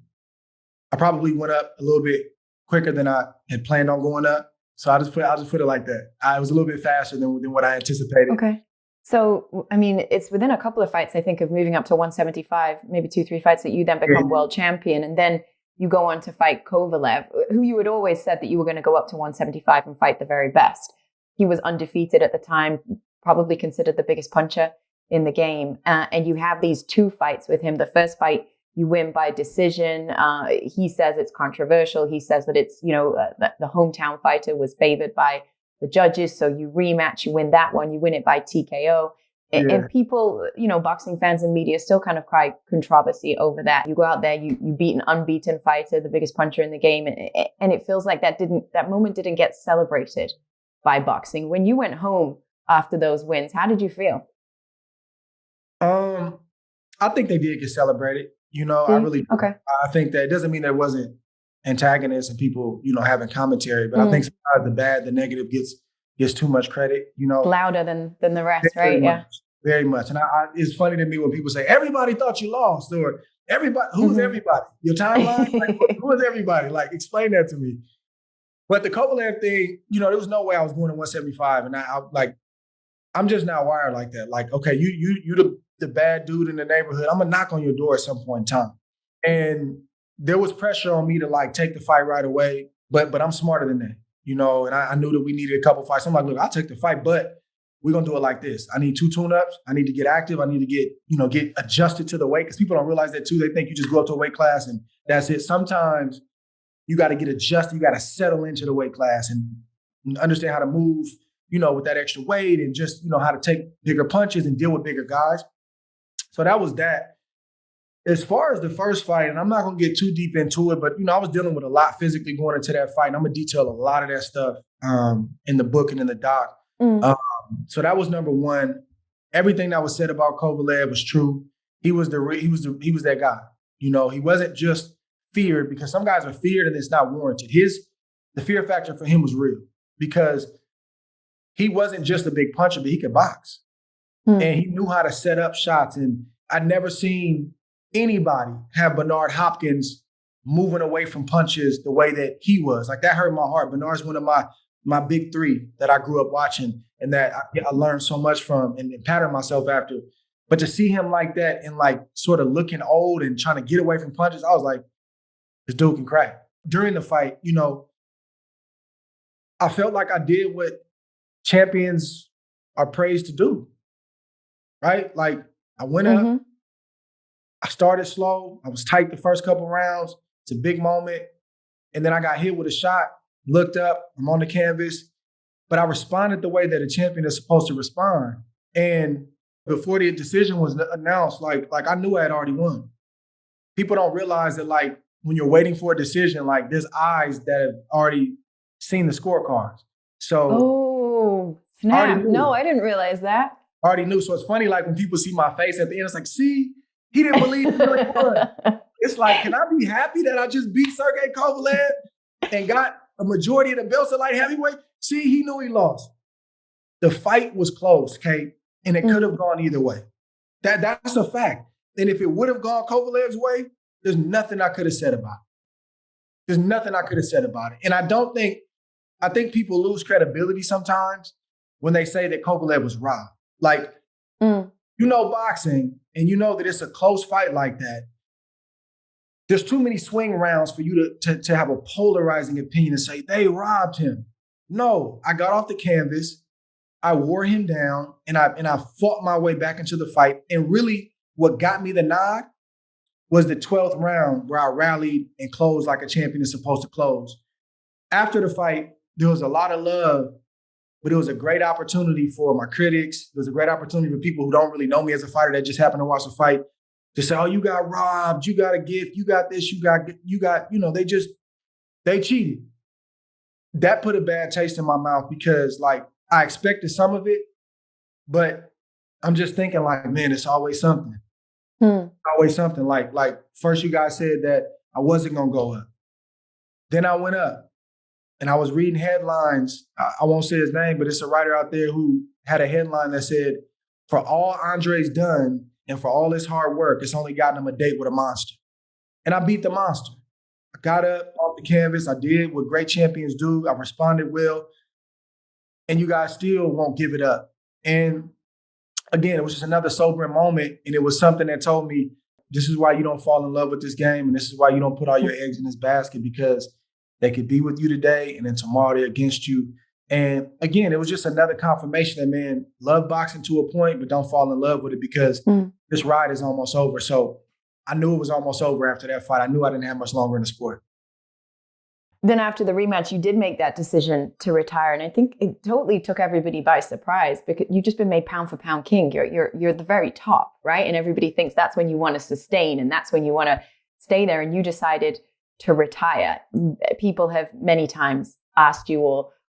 I probably went up a little bit quicker than I had planned on going up. So I'll just put it like that. I was a little bit faster than what I anticipated. Okay. So, I mean, it's within a couple of fights, I think, of moving up to 175, maybe 2-3 fights that you then become world champion. And then you go on to fight Kovalev, who you had always said that you were going to go up to 175 and fight the very best. He was undefeated at the time, probably considered the biggest puncher in the game. And you have these 2 fights with him. The first fight, you win by decision. He says it's controversial. He says that it's, the hometown fighter was favored by the judges. So you rematch, you win that one, you win it by TKO. And people, boxing fans and media still kind of cry controversy over that. You go out there, you beat an unbeaten fighter, the biggest puncher in the game. And it feels like that moment didn't get celebrated by boxing. When you went home after those wins, how did you feel? I think they did get celebrated. I really, I think that it doesn't mean there wasn't antagonists and people, having commentary, but I think sometimes the negative gets too much credit, louder than the rest, right? Yeah. Very much. And it's funny to me when people say, everybody thought you lost, or everybody, who's everybody? Your timeline? Like, who is everybody? Like, explain that to me. But the Kovalev thing, there was no way I was going to 175. And I'm just not wired like that. Like, okay, you the bad dude in the neighborhood. I'm going to knock on your door at some point in time. And there was pressure on me to take the fight right away. But I'm smarter than that, and I knew that we needed a couple fights. I'm like, look, I'll take the fight, but we're going to do it like this. I need 2 tune-ups. I need to get active. I need to get adjusted to the weight, because people don't realize that too. They think you just go up to a weight class and that's it. Sometimes you got to get adjusted. You got to settle into the weight class and understand how to move, with that extra weight, and just, how to take bigger punches and deal with bigger guys. So that was that. As far as the first fight, and I'm not going to get too deep into it, but, I was dealing with a lot physically going into that fight. And I'm going to detail a lot of that stuff in the book and in the doc. So that was number one. Everything that was said about Kovalev was true. He was that guy. He wasn't just feared, because some guys are feared and it's not warranted. The fear factor for him was real, because he wasn't just a big puncher, but he could box. And he knew how to set up shots. And I'd never seen anybody have Bernard Hopkins moving away from punches the way that he was. Like, that hurt my heart. Bernard's one of my big three that I grew up watching and that I learned so much from and patterned myself after. But to see him like that and like sort of looking old and trying to get away from punches, I was like, this dude can crack. During the fight, you know, I felt like I did what champions are praised to do, right? Like, I went up, I started slow, I was tight the first couple rounds, it's a big moment, and then I got hit with a shot, looked up, I'm on the canvas, but I responded the way that a champion is supposed to respond. And before the decision was announced, like I knew I had already won. People don't realize that, like, when you're waiting for a decision, like, there's eyes that have already seen the scorecards. So, snap. No, I didn't realize that. I already knew. So it's funny, like, when people see my face at the end, it's like, see, he didn't believe he really won. It's like, can I be happy that I just beat Sergey Kovalev and got a majority of the belts at light heavyweight? See, he knew he lost. The fight was close, Kate, and it could have gone either way. That's a fact. And if it would have gone Kovalev's way, there's nothing I could have said about it. There's nothing I could have said about it. And I think people lose credibility sometimes when they say that Kovalev was robbed. Like, you know boxing, and you know that it's a close fight like that. There's too many swing rounds for you to have a polarizing opinion and say, they robbed him. No, I got off the canvas, I wore him down, and I fought my way back into the fight. And really, what got me the nod was the 12th round where I rallied and closed like a champion is supposed to close. After the fight, there was a lot of love, but it was a great opportunity for my critics. It was a great opportunity for people who don't really know me as a fighter that just happened to watch the fight to say, oh, you got robbed, you got a gift, you got this, you got, you know, they cheated. That put a bad taste in my mouth because, like, I expected some of it, but I'm just thinking, like, man, it's always something. Always something. Like first you guys said that I wasn't going to go up. Then I went up and I was reading headlines. I won't say his name, but it's a writer out there who had a headline that said, for all Andre's done and for all his hard work, it's only gotten him a date with a monster. And I beat the monster. I got up off the canvas. I did what great champions do. I responded well. And you guys still won't give it up. And again, it was just another sobering moment. And it was something that told me, this is why you don't fall in love with this game. And this is why you don't put all your eggs in this basket, because they could be with you today and then tomorrow they're against you. And again, it was just another confirmation that, man, love boxing to a point, but don't fall in love with it because this ride is almost over. So I knew it was almost over after that fight. I knew I didn't have much longer in the sport. Then after the rematch, you did make that decision to retire. And I think it totally took everybody by surprise because you've just been made pound for pound king. You're the very top, right? And everybody thinks that's when you want to sustain and that's when you want to stay there. And you decided to retire. People have many times asked you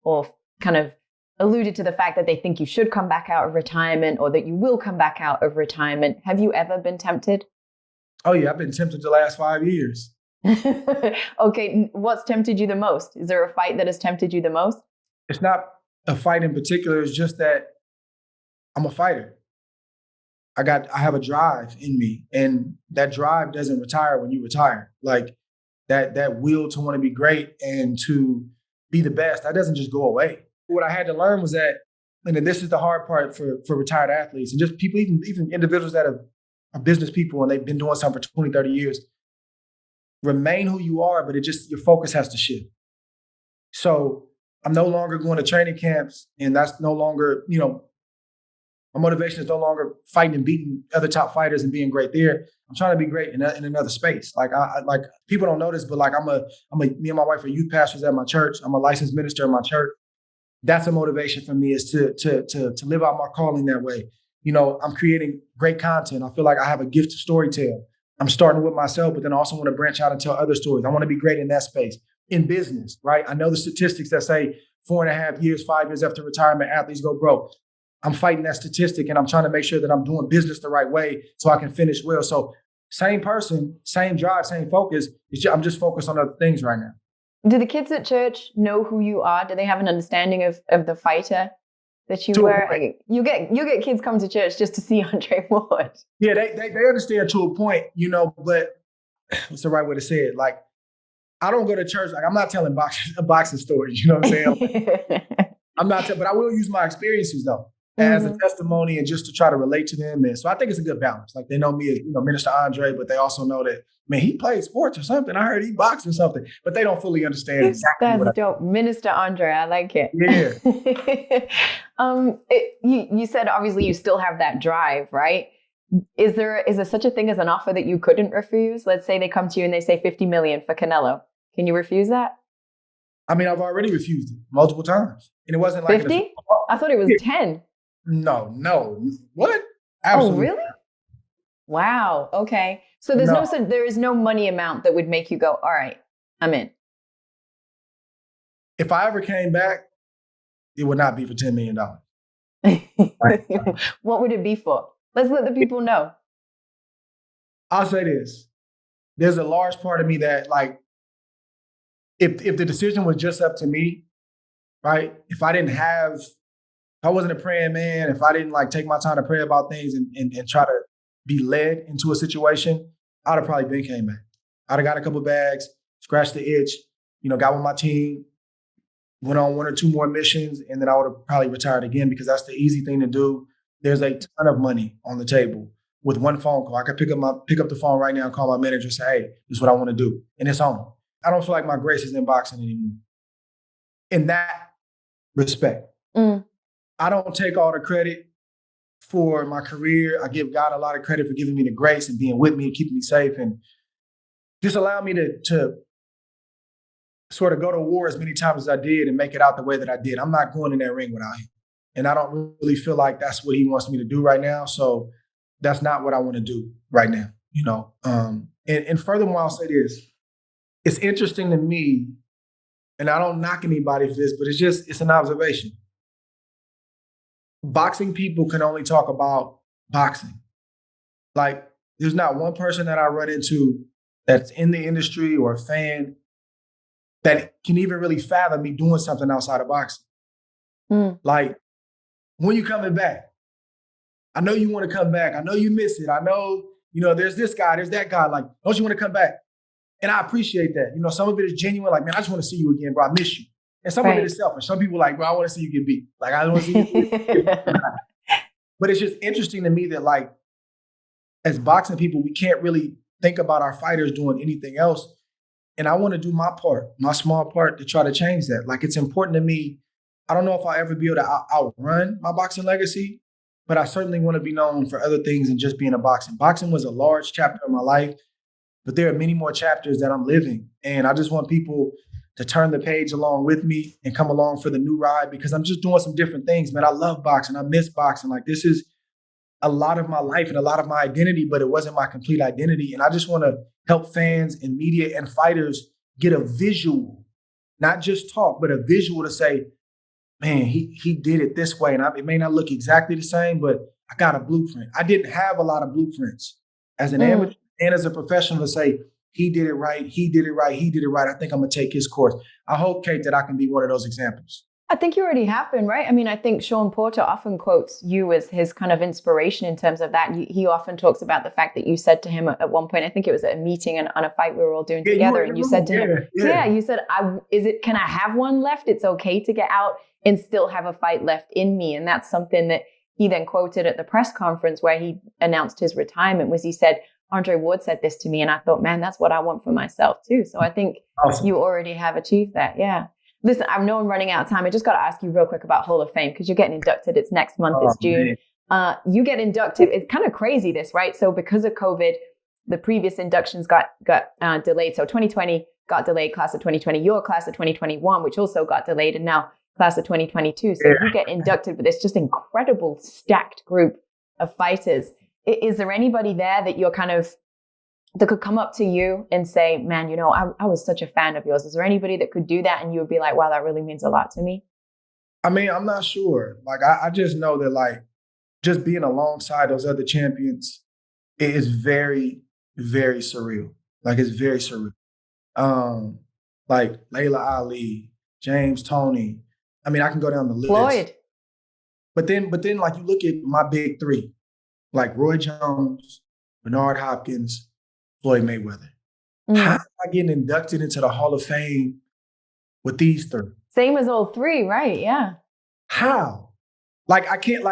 or kind of alluded to the fact that they think you should come back out of retirement or that you will come back out of retirement. Have you ever been tempted? Oh, yeah. I've been tempted the last 5 years. Okay, what's tempted you the most? Is there a fight that has tempted you the most? It's not a fight in particular. It's just that I'm a fighter. I have a drive in me, and that drive doesn't retire when you retire. Like that will to want to be great and to be the best, that doesn't just go away. What I had to learn was that, and this is the hard part for retired athletes and just people, even individuals that are business people and they've been doing something for 20, 30 years. Remain who you are, but your focus has to shift. So I'm no longer going to training camps, and that's no longer, my motivation is no longer fighting and beating other top fighters and being great there. I'm trying to be great in another space. Like I people don't know this, but like me and my wife are youth pastors at my church. I'm a licensed minister in my church. That's a motivation for me, is to live out my calling that way. I'm creating great content. I feel like I have a gift to storytell. I'm starting with myself, but then I also want to branch out and tell other stories. I want to be great in that space. In business, right? I know the statistics that say 4.5 years, 5 years after retirement, athletes go broke. I'm fighting that statistic, and I'm trying to make sure that I'm doing business the right way so I can finish well. So same person, same drive, same focus. I'm just focused on other things right now. Do the kids at church know who you are? Do they have an understanding of the fighter? that you To a were. point. You get kids come to church just to see Andre Ward. Yeah, they understand to a point, but what's the right way to say it? Like, I don't go to church. Like, I'm not telling boxing stories. You know what I'm saying? I'm not, but I will use my experiences though as a testimony and just to try to relate to them. And so I think it's a good balance. Like, they know me as Minister Andre, but they also know that, man, he played sports or something. I heard he boxed or something, but they don't fully understand exactly That's what I dope, Minister Andre. I like it. Yeah. You said obviously you still have that drive, right? Is there such a thing as an offer that you couldn't refuse? Let's say they come to you and they say $50 million for Canelo. Can you refuse that? I mean, I've already refused it multiple times, and it wasn't like 50? I thought it was 10. No, what? Absolutely. Oh, really? Wow. Okay. So there is no money amount that would make you go, all right, I'm in. If I ever came back, it would not be for $10 million. What would it be for? Let's let the people know. I'll say this. There's a large part of me that, like, if the decision was just up to me, right? If I wasn't a praying man, if I didn't like take my time to pray about things and try to be led into a situation, I'd have probably been came back. I'd have got a couple bags, scratched the itch, got with my team, went on one or two more missions, and then I would have probably retired again because that's the easy thing to do. There's a ton of money on the table with one phone call. I could pick up the phone right now and call my manager and say, hey, this is what I want to do. And it's on. I don't feel like my grace is in boxing anymore. In that respect. I don't take all the credit for my career. I give God a lot of credit for giving me the grace and being with me and keeping me safe and just allow me to sort of go to war as many times as I did and make it out the way that I did. I'm not going in that ring without him. And I don't really feel like that's what he wants me to do right now. So that's not what I want to do right now, And furthermore, I'll say this. It's interesting to me, and I don't knock anybody for this, but it's an observation. Boxing people can only talk about boxing. Like, there's not one person that I run into that's in the industry or a fan that can even really fathom me doing something outside of boxing. Like, when you coming back? I know you want to come back. I know you miss it. I know, there's this guy, there's that guy. Like, don't you want to come back? And I appreciate that. Some of it is genuine. Like, man, I just want to see you again, bro. I miss you. And some of it is selfish. Some people like, bro, I want to see you get beat. Like, I don't want to see you get beat. But it's just interesting to me that, like, as boxing people, we can't really think about our fighters doing anything else. And I want to do my part, my small part to try to change that. Like, it's important to me. I don't know if I'll ever be able to outrun my boxing legacy, but I certainly want to be known for other things than just being a boxing. Boxing was a large chapter of my life, but there are many more chapters that I'm living. And I just want people to turn the page along with me and come along for the new ride because I'm just doing some different things, man. I love boxing. I miss boxing. Like, this is a lot of my life and a lot of my identity, but it wasn't my complete identity. And I just want to help fans and media and fighters get a visual, not just talk, but a visual to say, man, he did it this way. And it may not look exactly the same, but I got a blueprint. I didn't have a lot of blueprints as an amateur and as a professional to say, he did it right, he did it right, he did it right. I think I'm going to take his course. I hope, Kate, that I can be one of those examples. I think you already have been, right? I mean, I think Sean Porter often quotes you as his kind of inspiration in terms of that. He often talks about the fact that you said to him at one point, I think it was at a meeting and on a fight we were all doing together, and you said to him, you said, can I have one left? It's okay to get out and still have a fight left in me. And that's something that he then quoted at the press conference where he announced his retirement, was he said, Andre Ward said this to me, and I thought, man, that's what I want for myself too. So I think you already have achieved that. Yeah. Listen, I know I'm running out of time. I just got to ask you real quick about Hall of Fame because you're getting inducted. It's next month. It's June. You get inducted. It's kind of crazy this, right? So because of COVID, the previous inductions got delayed. So 2020 got delayed, class of 2020, your class of 2021, which also got delayed, and now class of 2022. So you get inducted with this just incredible stacked group of fighters. Is there anybody there that you're that could come up to you and say, man, I was such a fan of yours. Is there anybody that could do that and you would be like, wow, that really means a lot to me? I mean, I'm not sure. Like, I just know that, like, just being alongside those other champions, it is very, very surreal. Like, it's very surreal. Like Layla Ali, James Toney. I mean, I can go down the list. Floyd. But then, like you look at my big three, like Roy Jones, Bernard Hopkins, Floyd Mayweather. How am I getting inducted into the Hall of Fame with these three? Same as all three, right? Yeah. How? Like I can't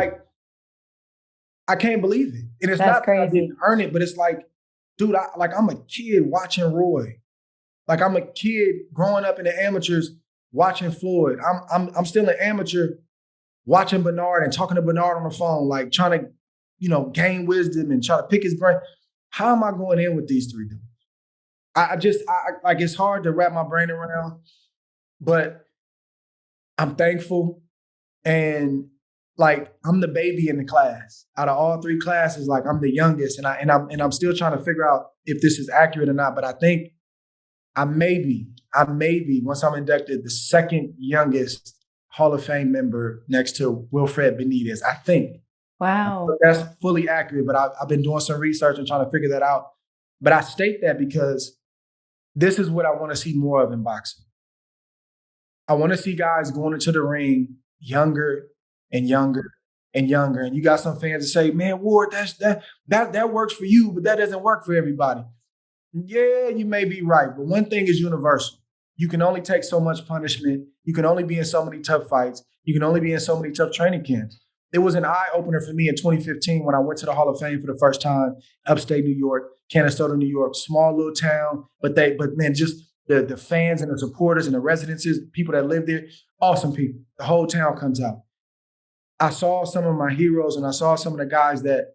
believe it. And it's That's not crazy. that I didn't earn it, but it's like, dude, I'm a kid watching Roy. Like I'm a kid growing up in the amateurs watching Floyd. I'm still an amateur watching Bernard and talking to Bernard on the phone, like trying to, gain wisdom and try to pick his brain. How am I going in with these three dudes? I like it's hard to wrap my brain around, but I'm thankful. And like I'm the baby in the class. Out of all three classes, like I'm the youngest, and I'm still trying to figure out if this is accurate or not. But I think I may be once I'm inducted the second youngest Hall of Fame member next to Wilfred Benitez. I think. Wow. That's fully accurate, but I've been doing some research and trying to figure that out. But I state that because this is what I want to see more of in boxing. I want to see guys going into the ring younger and younger and younger. And you got some fans that say, "Man, Ward, that works for you, but that doesn't work for everybody." Yeah, you may be right, but one thing is universal. You can only take so much punishment. You can only be in so many tough fights. You can only be in so many tough training camps. It was an eye-opener for me in 2015 when I went to the Hall of Fame for the first time, upstate New York, Canastota, New York, small little town, but man, just the fans and the supporters and the residences, people that live there, awesome people. The whole town comes out. I saw some of my heroes and I saw some of the guys that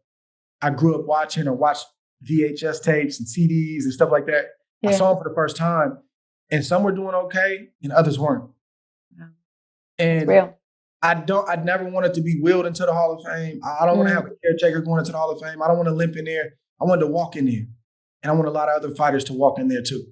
I grew up watching or watched VHS tapes and CDs and stuff like that. Yeah. I saw them for the first time, and some were doing okay and others weren't. Yeah. And it's real. I never wanted to be wheeled into the Hall of Fame. I don't want to have a caretaker going into the Hall of Fame. I don't want to limp in there. I wanted to walk in there. And I want a lot of other fighters to walk in there too.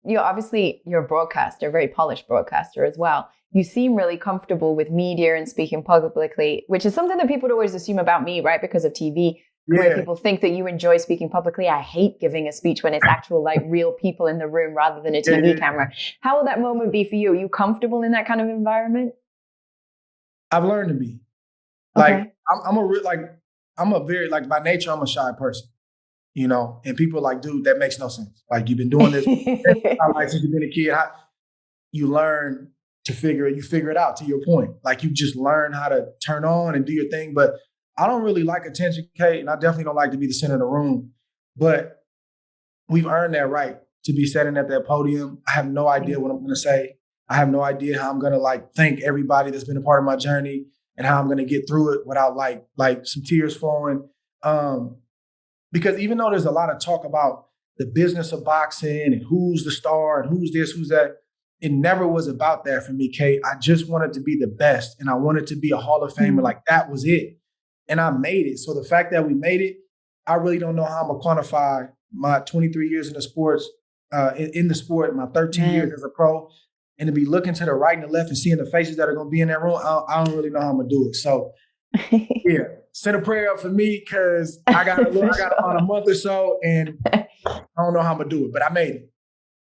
You're a broadcaster, a very polished broadcaster as well. You seem really comfortable with media and speaking publicly, which is something that people always assume about me, right? Because of TV, where people think that you enjoy speaking publicly. I hate giving a speech when it's actual, like real people in the room rather than a TV camera. How will that moment be for you? Are you comfortable in that kind of environment? I've learned to be. Like, I'm a very, like, by nature, I'm a shy person, and people are like, dude, that makes no sense. Like, you've been doing this since you've been a kid. You learn to figure it out, to your point. Like, you just learn how to turn on and do your thing. But I don't really like attention, Kate, and I definitely don't like to be the center of the room. But we've earned that right to be sitting at that podium. I have no idea what I'm going to say. I have no idea how I'm going to thank everybody that's been a part of my journey and how I'm going to get through it without like some tears flowing. Because even though there's a lot of talk about the business of boxing and who's the star and who's this, who's that, it never was about that for me, Kate. I just wanted to be the best and I wanted to be a Hall of Famer. Like that was it. And I made it. So the fact that we made it, I really don't know how I'm going to quantify my 23 years in the sports, in the sport, my 13 years as a pro. And to be looking to the right and the left and seeing the faces that are going to be in that room, I don't really know how I'm going to do it. So, yeah, set a prayer up for me because I got about a month or so and I don't know how I'm going to do it, but I made it.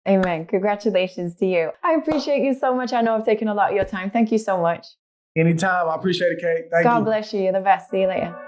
Amen. Congratulations to you. I appreciate you so much. I know I've taken a lot of your time. Thank you so much. Anytime. I appreciate it, Kate. Thank you. God bless you. You're the best. See you later.